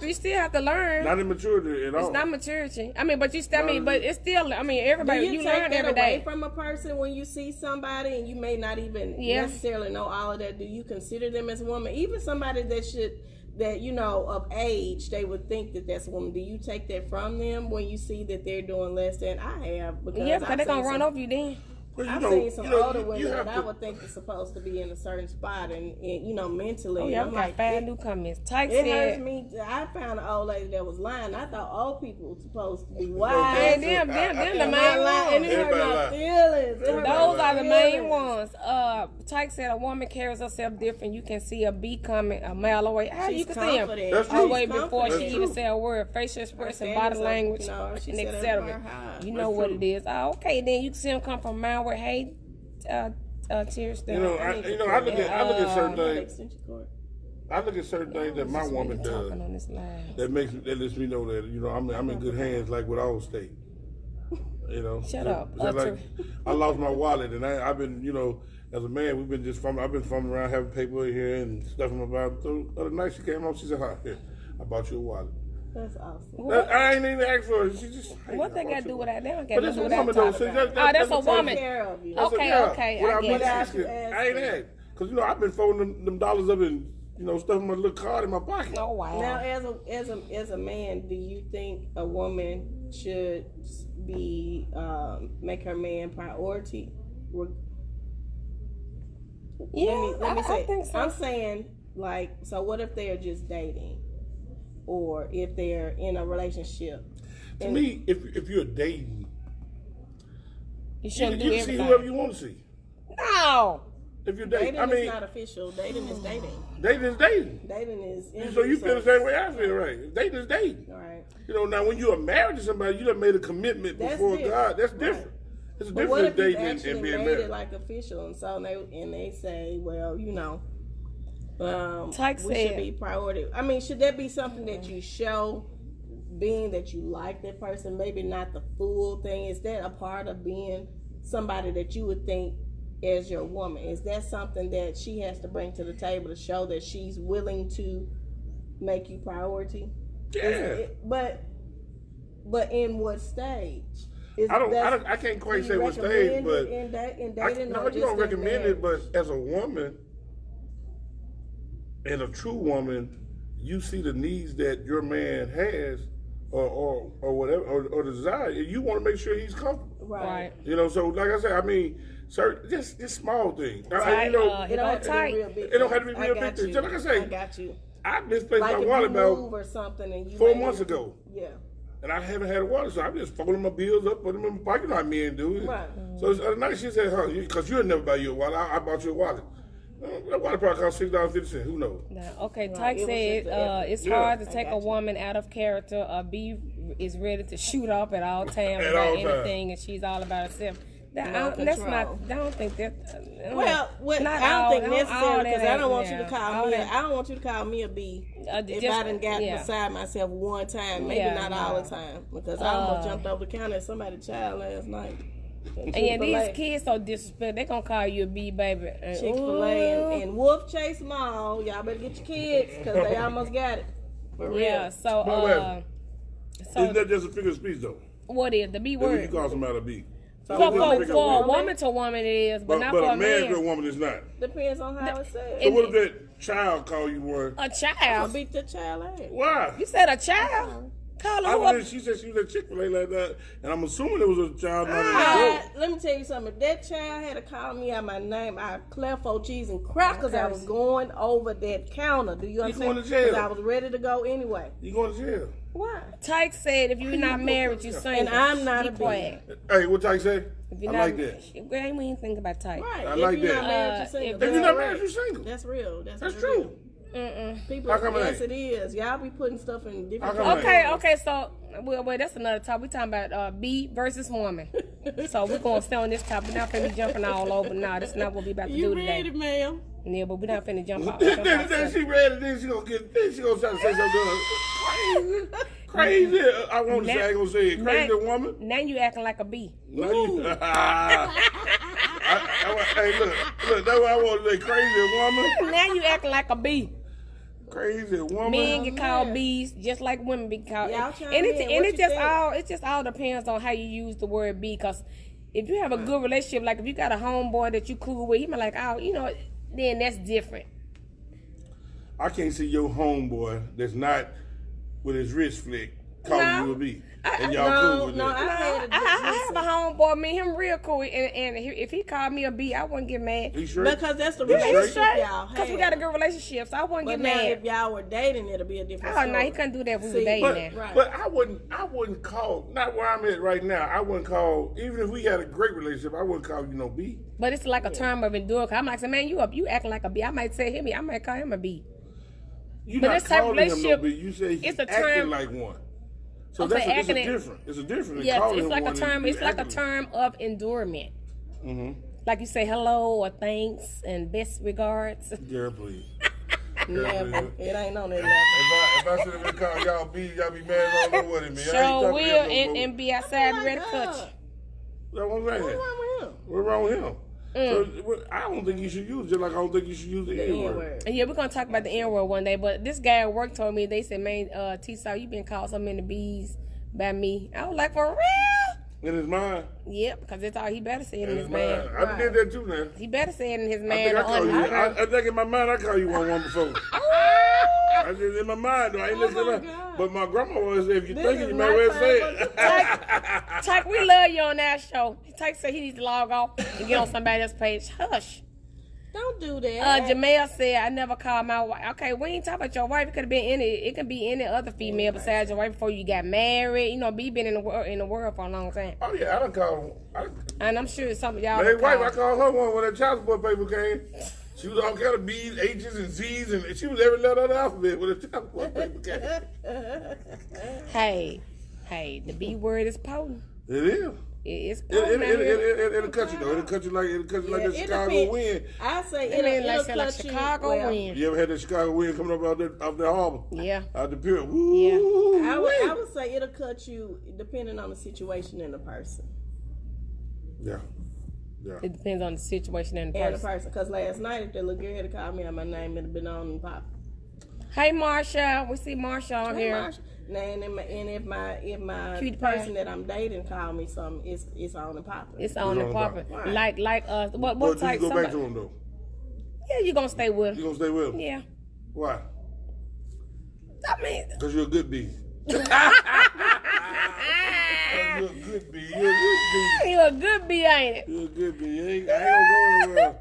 you still have to learn. Not in maturity at all. It's not maturity. I mean, but but it's still. I mean, everybody Do you take learn that every away day. from a person when you see somebody and you may not even necessarily know all of that? Do you consider them as a woman? Even somebody that you know of age, they would think that that's a woman. Do you take that from them when you see that they're doing less than I have? Because Yeah, because I've they're gonna seen run some- over you then. Well, I've seen some older women that I would think is supposed to be in a certain spot and mentally. Oh, yeah, I'm we got like, 5 new comments. Tyke it said, hurts me. I found an old lady that was lying. I thought old people were supposed to be wise. and them the main And it ones. hurt my feelings. It hurt my Those are the main feelings. ones. Tyke said a woman carries herself different. You can see a bee coming a mile away. How you She's can see him? confident. That's Oh, true. way She's before she confident. even said a word, facial expression, body standards are, language, she and said that's etc. her high. You know That's what true. it is. Oh, okay, then you can see him come from a mile away. Hey, tears. I look at certain things. Extension cord. I look at certain things that my woman does talking on this live. that lets me know that I'm in good hands, like with Allstate. Shut up. Just like, I lost my wallet, and I've been, as a man, I've been fumbling around having paper in here and stuff in my bag. So the other night she came home, she said, "Hi, here, I bought you a wallet." That's awesome. I ain't even asked for it. She just. What they got to do with that? They don't got But to it's do a with that. woman though. See, That's a woman. Take care of you. Okay, okay, I get it. I ain't asked. Because, I've been folding them dollars up and, stuffing my little card in my pocket. Oh wow. Now, as a man, do you think a woman should be make her man priority? Yeah, let me say. I think so. I'm saying, like, so what if they're just dating, or if they're in a relationship? To me, if you're dating, You you shouldn't can do see everything. whoever you want to see. No. If you're dating, Dating is not official. Dating is dating. dating is dating. Dating is. So you feel the same way I feel, right? Dating is dating. All right. Now when you are married to somebody, you done made a commitment That's before different. God. That's Right. different. It's But what different if than you dating actually and being made married. it like official, and so they say, well, Tyke we said- should be priority. I mean, should that be something that you show, being that you like that person? Maybe not the full thing. Is that a part of being somebody that you would think as your woman? Is that something that she has to bring to the table to show that she's willing to make you priority? Yeah. But in what stage? I can't quite say what stage, but in dating, no, or you just don't in recommend it. marriage? But as a woman, and a true woman, you see the needs that your man has, or whatever, or desire. You want to make sure he's comfortable. Right. So like I said, I mean, just small things. Tight, It don't have to tight. be real big. It don't have to be I real got big things. you. Just like I say, I got you. I misplaced Like my if wallet you move about or something, and you 4 made months it- ago. Yeah. And I haven't had a wallet, so I'm just folding my bills up, putting them in my pocket. How men do. Right. So the other night she said, because you'll never buy you a wallet. I bought you a wallet. That wallet probably cost $6.50. Who knows? Now, okay, Right, Tyke it was said just the effort. it's Yeah. hard to I take got a you. woman out of character. A B is ready to shoot off at all times At about all times. anything, and she's all about herself. That's control. not. I don't think that. Well, not I all- don't think necessarily all because that I don't ain't- want you to yeah, call all me. that- I don't want you to call me a B if just- I done got yeah. beside myself one time, maybe Yeah, not all the time, because I almost jumped over the counter at somebody's child last night. And yeah, these kids so disrespectful. They gonna call you a B baby. Chick-fil-A and Wolf Chase Mall. Y'all better get your kids because they almost got it. For real. Yeah. So Isn't that just a figure of speech, though? what is the B When you word? call somebody a B. For It's just a figure of a speech. woman to woman it is, but not But for a man to a man. woman is not. Depends on how it's said. So what if that child call you one? A I child. beat the child ass. Why? You said a child. Call I her was who? in, she said she was at Chick-fil-A like that, and I'm assuming it was a child. Not Let me tell you something. If that child had to call me out my name, I cleft for cheese and crackers. I was going over that counter. Do you understand? going to jail. 'Cause I was ready to go anyway. You going to jail? Why? Tyke said if you're not married, you single. And I'm not Be a B. quiet. Hey, what I say? If I you're like not, that. Girl, we ain't think about Tyke. Right. I if like you're that. not married, you're single. if If you're That's not real. married, you're single. That's real. That's That's real. true. People, How come it yes, ain't? it is. Y'all be putting stuff in different. How come it Okay, okay, so well, that's another topic. We talking about B versus woman. So we're gonna stay on this topic. We're not finna be jumping all over. Nah, that's not what we about to You do ready, today. ma'am? Yeah, but we're not finna jump off. Then she read it, then she gonna get, then she gonna try to say something crazy. I want to say, I ain't gonna say it. Crazy woman. Now you acting like a B. Now you, hey, look, that's what I want to say. Crazy woman. Now you acting like a B. Crazy woman. Men get called B's just like women be called. Y'all chime And in. What it you just think? it just all depends on how you use the word B. Because if you have a good relationship, like if you got a homeboy that you cool with, he might like, oh, then that's different. I can't see your homeboy that's not with his wrist flick calling No. you a B. And y'all cool with no, that. I have a homeboy, me and him real cool, and if he called me a B, I wouldn't get mad. He straight? because that's the He's relationship straight? y'all Because we have. got a good relationship, so I wouldn't But get now, mad. if y'all were dating, it'll be a different Oh story. no, he couldn't do that if we were See, dating But, now. Right. but I wouldn't call, not where I'm at right now, I wouldn't call, even if we had a great relationship, I wouldn't call you no B. But it's like a term of endurance. I'm like, man, you acting like a B. I might say him, I might call him a B. You're But not this type of calling him no relationship, B. You say he's it's a acting term- like one. So Okay, it's a acting- different. It's a different than Yes, calling it's him like a one and term. you It's like a acting- term of endurement. Mm-hmm. Like you say hello or thanks and best regards. Girl, please. Never. It ain't on that level. If I should have been calling y'all B, y'all be mad. I don't know what it means. Sure will and be outside Oh my ready to cut God. you. That's what I'm saying. What's wrong with him? What's wrong with him? So, I don't think you should use it, just like I don't think you should use the N word. N-word. And yeah, we're gonna talk about the N word one day. But this guy at work told me, they said, man, TSaltt, you been called so many B's by me. I was like, for real? In his mind. Yep, because that's all he better say it in In his his mind. man. I did that too now. He better say it in his I man. think I or call you. unheard. I think in my mind I call you one before. I just in my mind though. I ain't looking my at God. But my grandma always said, if you This think it, is you my may well say time it. Tyke, we love you on that show. Tyke said he needs to log off and get on somebody else's page. Hush. Don't do that. Jamel said, I never called my wife. Okay, we ain't talking about your wife. It could have been any. It could be any other female besides your wife before you got married. You know, B been in the world for a long time, Oh yeah, I done called. and I'm sure some of y'all. My done wife, I called. called her one when that child support paper came. She was all kind of B's, H's, and Z's, and she was every letter of the alphabet when the child support paper came. Hey, the B word is potent. It is. It's potent. It'll cut you though. It'll cut you like the it Chicago depends. wind. I say I mean, it'll like cut Chicago you. Well, wind. You ever had the Chicago wind coming up out the harbor? Yeah. Out the pier. Woo. Yeah. I would say it'll cut you depending on the situation and the person. Yeah. Yeah. It depends on the situation and the And the person. person. Because last night, if the little girl had called me out my name, it'd have been on and pop. Hey, Marsha. We see Marsha on here. Marsha. Now, and if my Cutie person pie. that I'm dating call me something, it's on and popping. It's on and popping. Right. Like us. What But do type? you go back Somebody- to him though? Yeah, you gonna stay with You him. gonna stay with him? Yeah. Why? I mean, Because you're a good bee. You're a good bee. You're a good bee. you a good B, ain't it? You're a good bee. I ain't gonna go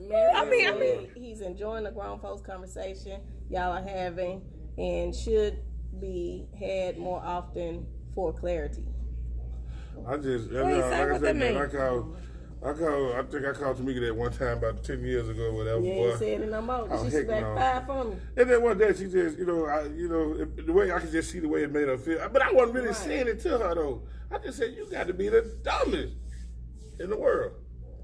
anywhere. I mean- he's enjoying the grown folks conversation y'all are having, and should be had more often for clarity. I just, you say? like I What said, that man, mean? I think I called Tamika that one time about 10 years ago or whatever. You boy. ain't said it no more. Oh, She's heck back no. 5 from me. And then one day she just, the way I could just see the way it made her feel. But I wasn't really Right. saying it to her though. I just said, you got to be the dumbest in the world.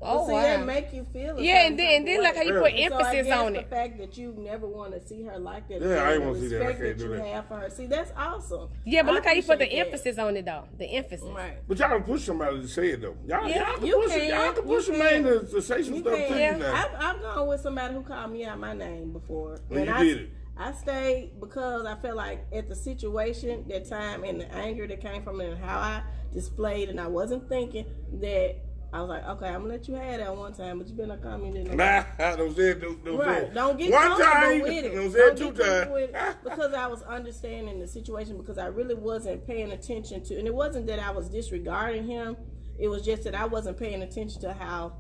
Oh, See, wow. that make you feel a Yeah, certain and then type of like how you way. put way. So I emphasis guess on the it. fact that you never want to see her like that, Yeah, I again, ain't the wanna see that. I respect can't that do you that. have for her. See, that's awesome. Yeah, but I look how you put the appreciate that. emphasis on it though. The emphasis. Right. But y'all can push somebody to say it though. Y'all can you push can. Y'all can push You a man can. to say some You stuff to you can. now. I've gone with somebody who called me out my name before. Well, And you I, did it. I stayed because I felt like at the situation, that time, and the anger that came from it, and how I displayed, and I wasn't thinking that. I was like, okay, I'm gonna let you have that one time, but you better not call me that. Nah, don't say it. Don't say Right. it. Don't get one comfortable time. with it. Don't say it 2 get comfortable with times. it, because I was understanding the situation, because I really wasn't paying attention to, and it wasn't that I was disregarding him. It was just that I wasn't paying attention to how,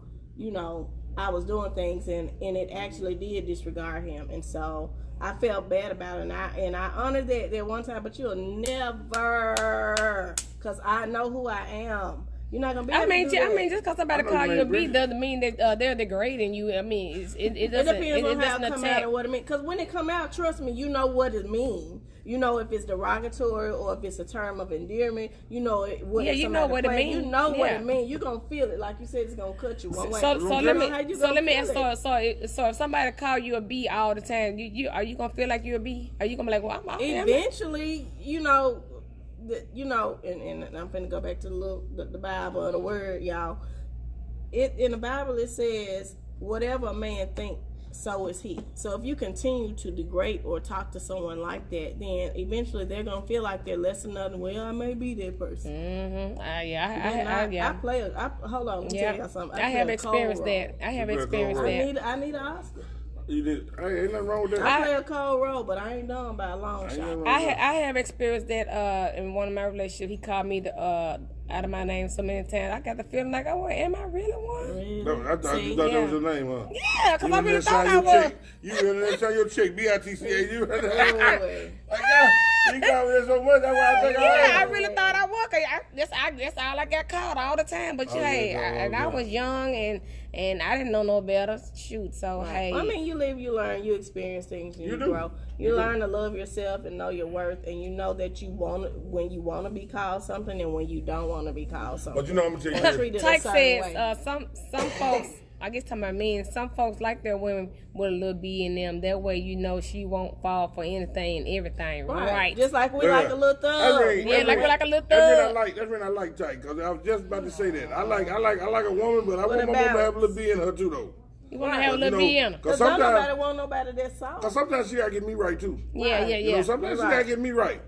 I was doing things, and it actually did disregard him, and so I felt bad about it, and I honored that one time. But you'll never, because I know who I am. You're not gonna be able to do that. Just because somebody I know call you you a ain't B British. doesn't mean that they're degrading you. I mean, it doesn't. It depends on how it doesn't come attack. out and what it means. Because when it come out, trust me, you know what it means. You know if it's derogatory or if it's a term of endearment. You know what. Yeah, you know what it means. You know what Yeah. it means. You're gonna feel it. Like you said, it's gonna cut you one way. So You let know me how you so gonna let me feel ask, it. so if somebody call you a B all the time, you are you gonna feel like you're a B? Are you gonna be like, well, I'm Eventually, and I'm finna go back to the Bible or the Word, y'all. In the Bible it says, "Whatever a man think, so is he." So if you continue to degrade or talk to someone like that, then eventually they're gonna feel like they're less than nothing. Well, I may be that person. Mm-hmm. I hold on, let me tell y'all something. I have play a cold experienced role. that. I have You play a experienced cold that. I need an Oscar. You did. Hey, ain't nothing wrong with that. I play a cold role, but I ain't done by a long Ain't shot. nothing wrong I with that. have experienced that in one of my relationships. He called me out of my name so many times. I got the feeling like, oh, am I really one? Really? No, I thought See? you thought Yeah. that was your name, huh? Yeah, because You I in really there thought sign I your was. check. You in there sign your check. BITCA. You in there. Anyway. Like that. You got me there so much. That's why I think Yeah, I I really thought I was. 'Cause that's all I got called all the time. But Oh, hey, yeah, I was young and I didn't know no better. Shoot, so hey. I mean, you live, you learn, you experience things, and You you do. grow. You learn to love yourself and know your worth, and you know that you want when you want to be called something and when you don't want to be called something. But you know, I'm gonna tell you And this. treated a Tyke certain way. says some folks, I guess talking about men, some folks like their women with a little B in them. That way you know she won't fall for anything and everything. Right. Just like we Yeah. like a little thug. Yeah, like we're like a little That's thug. when I like Tyke, because I was just about to say that. I like a woman, but I What want my woman to about- have a little B in her too, though. You want to have a You little know, B in her. Cause Because don't nobody sometimes, want nobody that's soft. cause sometimes she gotta get me right too. Yeah, yeah, You know, yeah. sometimes she Right. gotta get me right.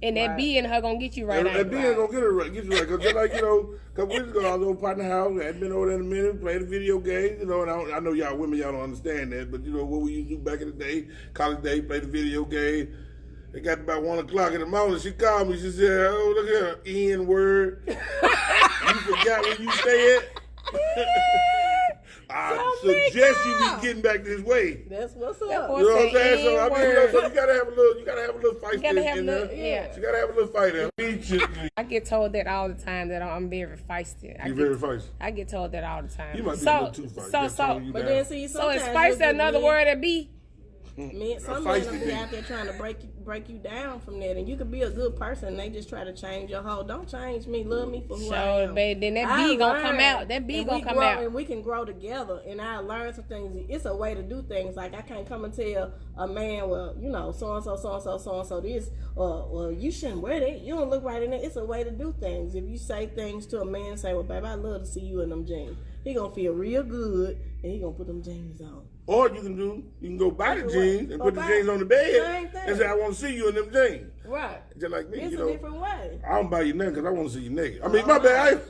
And that B in her gonna get you right. And ain't B it? ain't gonna get you right. Cause just like, you know, a couple weeks ago I was over partner house. I hadn't been over there in a minute, played a video game, you know, and I know y'all women, y'all don't understand that, but you know what we used to do back in the day, college day, play the video game. It got about 1 o'clock in the morning. She called me. She said, "Oh, look at her N word. You forgot where you stay at." I suggest you be getting back this way. That's what's That up. boy You know what I'm say saying? So I mean, you know, N-word. so you gotta have a little fight You gotta have a in little, there. yeah. You gotta have a little fight in there. I get told that all the time that I'm very feisty. You very feisty. I get told that all the time. You might be a so, little too feisty. so, That's so, all you But down. then see, so sometimes is you'll feisty get another men- word that be? Some feisty men will be thing. out there trying to break you down from that, and you could be a good person. And they just try to change your whole. Don't change me. Love me for who I Sure, am. baby. Then that I B gonna come learned, out. That B and gonna we come grow, out. and we can grow together. And I learned some things. It's a way to do things. Like I can't come and tell a man, well, you know, so and so this, or well, you shouldn't wear that. You don't look right in it. It's a way to do things. If you say things to a man, say, well, babe, I love to see you in them jeans. He gonna feel real good, and he gonna put them jeans on. Or you can go buy the What? jeans and Go put the buy jeans it. on the Same bed thing. and say, I want to see you in them jeans. Right. Just like me, It's you a know. different way. I don't buy you nothing because I want to see you naked. I mean, my bad.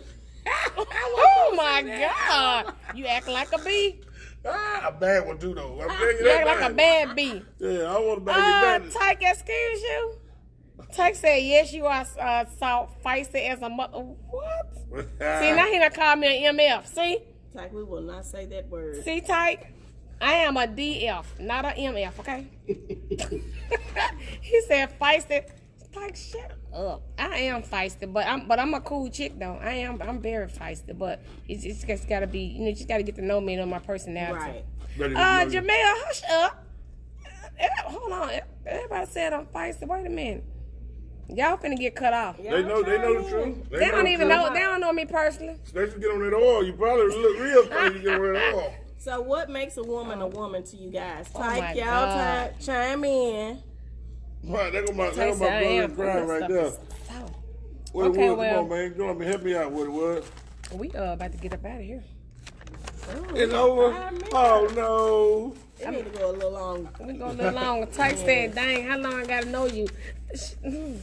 Oh my God! You act like a B. A bad one too, though. I'm telling you You that act like a bad B. Yeah, I want to buy you nothing. Tyke, excuse you. Tyke said, yes, you are so feisty as a mother. What? See, now he done called me an MF. See? Like we will not say that word. See, Tyke? I am a DF, not a MF, okay? He said feisty. Tyke, shut up. I am feisty, but I'm a cool chick though. I'm very feisty, but it's just gotta be, you just gotta get to know me and know my personality. Right. Jamel, hush up. Hold on. Everybody said I'm feisty. Wait a minute. Y'all finna get cut off. They know the truth. They don't even know. They don't know me personally. They should get on that oil. You probably look real funny you get on that oil. So what makes a woman to you guys? my Type y'all God. chime in. Right, there go my Tyke said, I brother am. in crime This right stuff there. is so- What Okay, it was, well. come on, man. Join me. Help me out. What it was. We about to get up out of here. It's over. 5 minutes. Oh, It need to go a little longer. We go a little longer. Tyke said, dang, how long I gotta know you? no.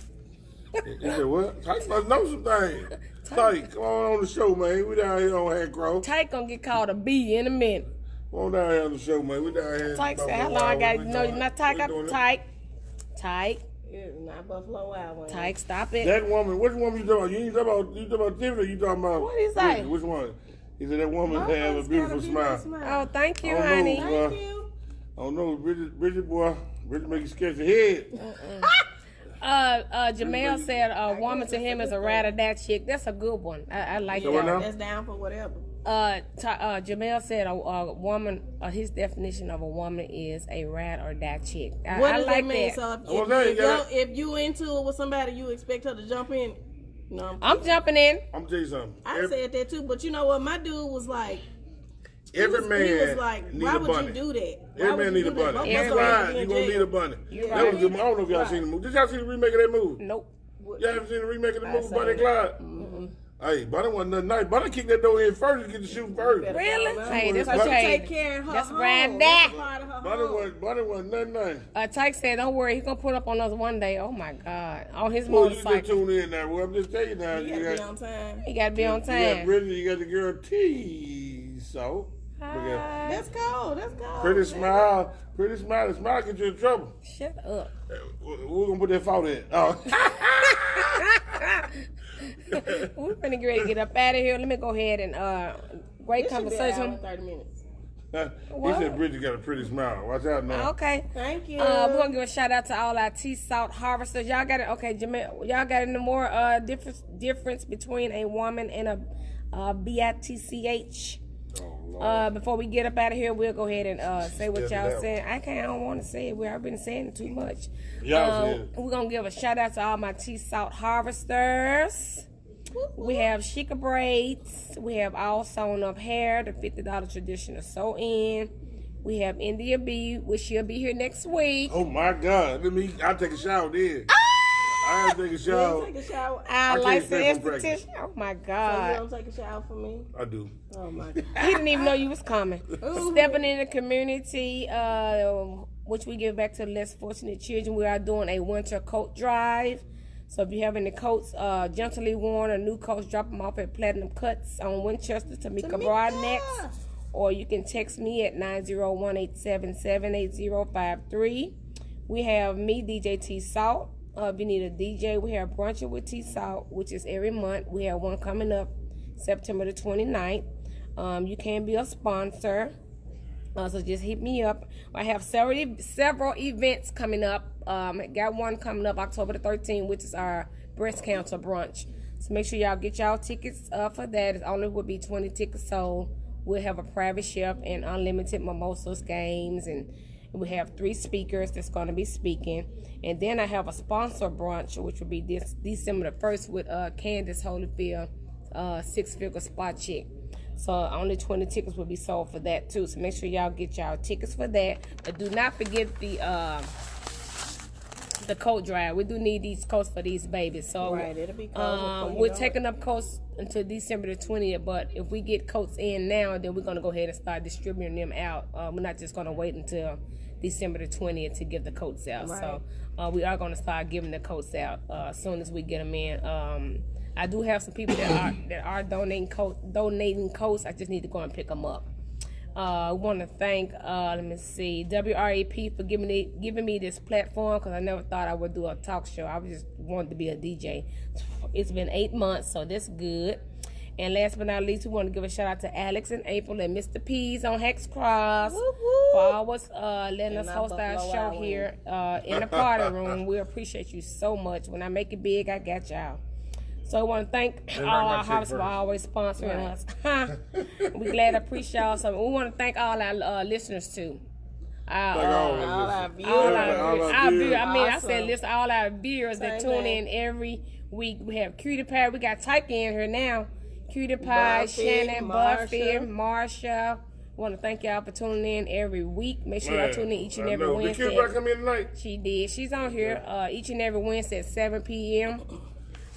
He said, what? Tyke must know some things. Tyke, come on the show, man. We down here on Handcroft. Tyke gonna get called a B in a minute. Come on down here on the show, man. We down here. Tyke said, how Buffalo long I Wild gotta Wings. know you? Not Tyke, We doing it. Tyke, It's not Buffalo Wild Wings. Tyke, stop it. That woman, which woman you talking about? You talking about Tiffany or you talking about? What he say? Which one? He said that woman Both have a of us beautiful got smile. beautiful Oh, thank you, I don't honey. know. Thank you. I don't know, Bridget boy. Bridget make you sketch your head. Jamel said a woman to him is a ride or die chick. That's a good one. I like So what that. now? That's down for whatever. Jamel said a woman. His definition of a woman is a ride or die chick. What I does like that mean? that. So Well, there you if, go. if you into it with somebody, you expect her to jump in. No, I'm jumping in. I'm gonna tell you something. I said that too, but you know what? My dude was like, Every he man was like, need why a would bunny. you do that? Why Every would man you need do a that? bunny. Both You of us fly, gonna be you in gonna jail. need a bunny. You're That was right. good. I don't know if y'all seen the movie. Did y'all see the remake of that movie? Nope. Y'all haven't seen the remake of the movie, seen Bunny it. Clyde? Hey, Bunny wasn't nothing nice. Bunny kicked that door in first to get the shoot first. Really? Hey, that's Because what she hey. take care of her That's home. right That's there. a part of her Bunny home. wasn't nothing nice. Tyke said, "Don't worry, he's gonna put up on us one day." Oh my God, on his Well, you just motorcycle. tune in now. Well, I'm just telling you now. You You gotta be got on time. He gotta be on you got time. Brittany, you got the girl TSaltt. Hi. That's cold. That's cold. Pretty smile. Pretty smile. Smile get you in trouble. Shut up. We're gonna put that fault in. Oh. We're finna get ready to get up out of here. Let me go ahead and great This should be an hour conversation. and 30 minutes. He said Bridget got a pretty smile. Watch out now. Okay. Thank you. We're gonna give a shout out to all our TSaltt harvesters. Y'all got it. Okay, Jamel, y'all got any more difference between a woman and a bitch? Oh, Lord. Before we get up out of here, we'll go ahead and say what Yeah, y'all that saying. I don't want to say it. I've been saying it too much. Y'all said it. We're gonna give a shout out to all my TSaltt harvesters. We have Chica braids. We have all sewn up hair, the $50 traditional sew in. We have India B, which she'll be here next week. Oh my God. I'll take a shower then. I'll take a You shower. take a shower. Our I can't stay from licensed esthetician. Oh my You God. don't take a shower for me? I do. Oh my God. He didn't even know you was coming. Stepping in the community, which we give back to the less fortunate children. We are doing a winter coat drive. So if you have any coats gently worn or new coats, drop them off at Platinum Cuts on Winchester, Tamika Broadnex. Or you can text me at 901-877-8053. We have me, DJ TSaltt. If you need a DJ, we have Brunching with TSaltt, which is every month. We have one coming up September the 29th. You can be a sponsor. So just hit me up. I have several events coming up. Got one coming up October the 13th, which is our breast cancer brunch. So make sure y'all get y'all tickets for that. It only will be 20 tickets sold. We'll have a private chef and unlimited mimosas, games, and we have 3 speakers that's going to be speaking. And then I have a sponsor brunch, which will be this December the 1st with Candace Holyfield, 6-figure spot chick. So only 20 tickets will be sold for that too. So make sure y'all get y'all tickets for that. But do not forget the coat drive. We do need these coats for these babies. So Right, it'll be cold before you we're know it. taking up coats until December the 20th. But if we get coats in now, then we're gonna go ahead and start distributing them out. We're not just gonna wait until December the 20th to give the coats out. Right. So we are gonna start giving the coats out as soon as we get them in. I do have some people that are donating coats. I just need to go and pick them up. I want to thank WRAP for giving me this platform, because I never thought I would do a talk show. I just wanted to be a DJ. It's been 8 months, so that's good. And last but not least, we want to give a shout out to Alex and April and Mr. P's on Hex Cross for always letting us host our show here in the party room. We appreciate you so much. When I make it big, I got y'all. So I want to thank all our hosts for always sponsoring us. We glad to appreciate y'all. So we want to thank all our listeners too. All our viewers. All our viewers. I mean, Awesome. I said list all our viewers that Same tune thing. in every week. We have Cutie Pie. We got Tyke in here now. Cutie Pie, Buffy, Shannon, Buffy, Marsha. Marsha. Want to thank y'all for tuning in every week. Make sure y'all tune in each and every Did Wednesday. Cutie Pie come in tonight? She did. She's on here each and every Wednesday at 7 p.m.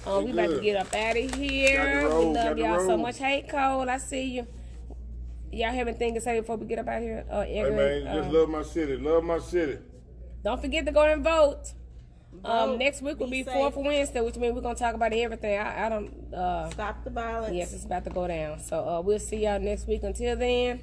We about to get up out of here. Got the roll, We got love the y'all so roll. much. Hey, Cole, I see you. Y'all have anything to say before we get up out of here? Hey man, just love my city. Love my city. Don't forget to go and vote. Vote. Next week will Be be safe. 4th Wednesday, which means we're going to talk about everything. I don't... Stop the violence. yes, it's about to go down. So we'll see y'all next week. Until then...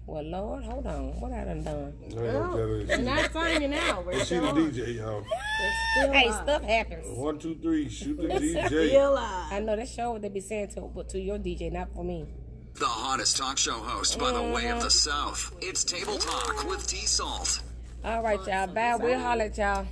Well, Lord, hold on. What I done? I ain't gonna tell her. They're not signing out. We're She still the on. DJ, y'all. They're still Hey, on. stuff happens. 1, 2, 3, shoot the Still DJ. on. I know that show what they be saying to your DJ, not for me. The hottest talk show host by the way of the South. It's Table Talk with TSaltt. All right, y'all. Bye. We'll holler at y'all.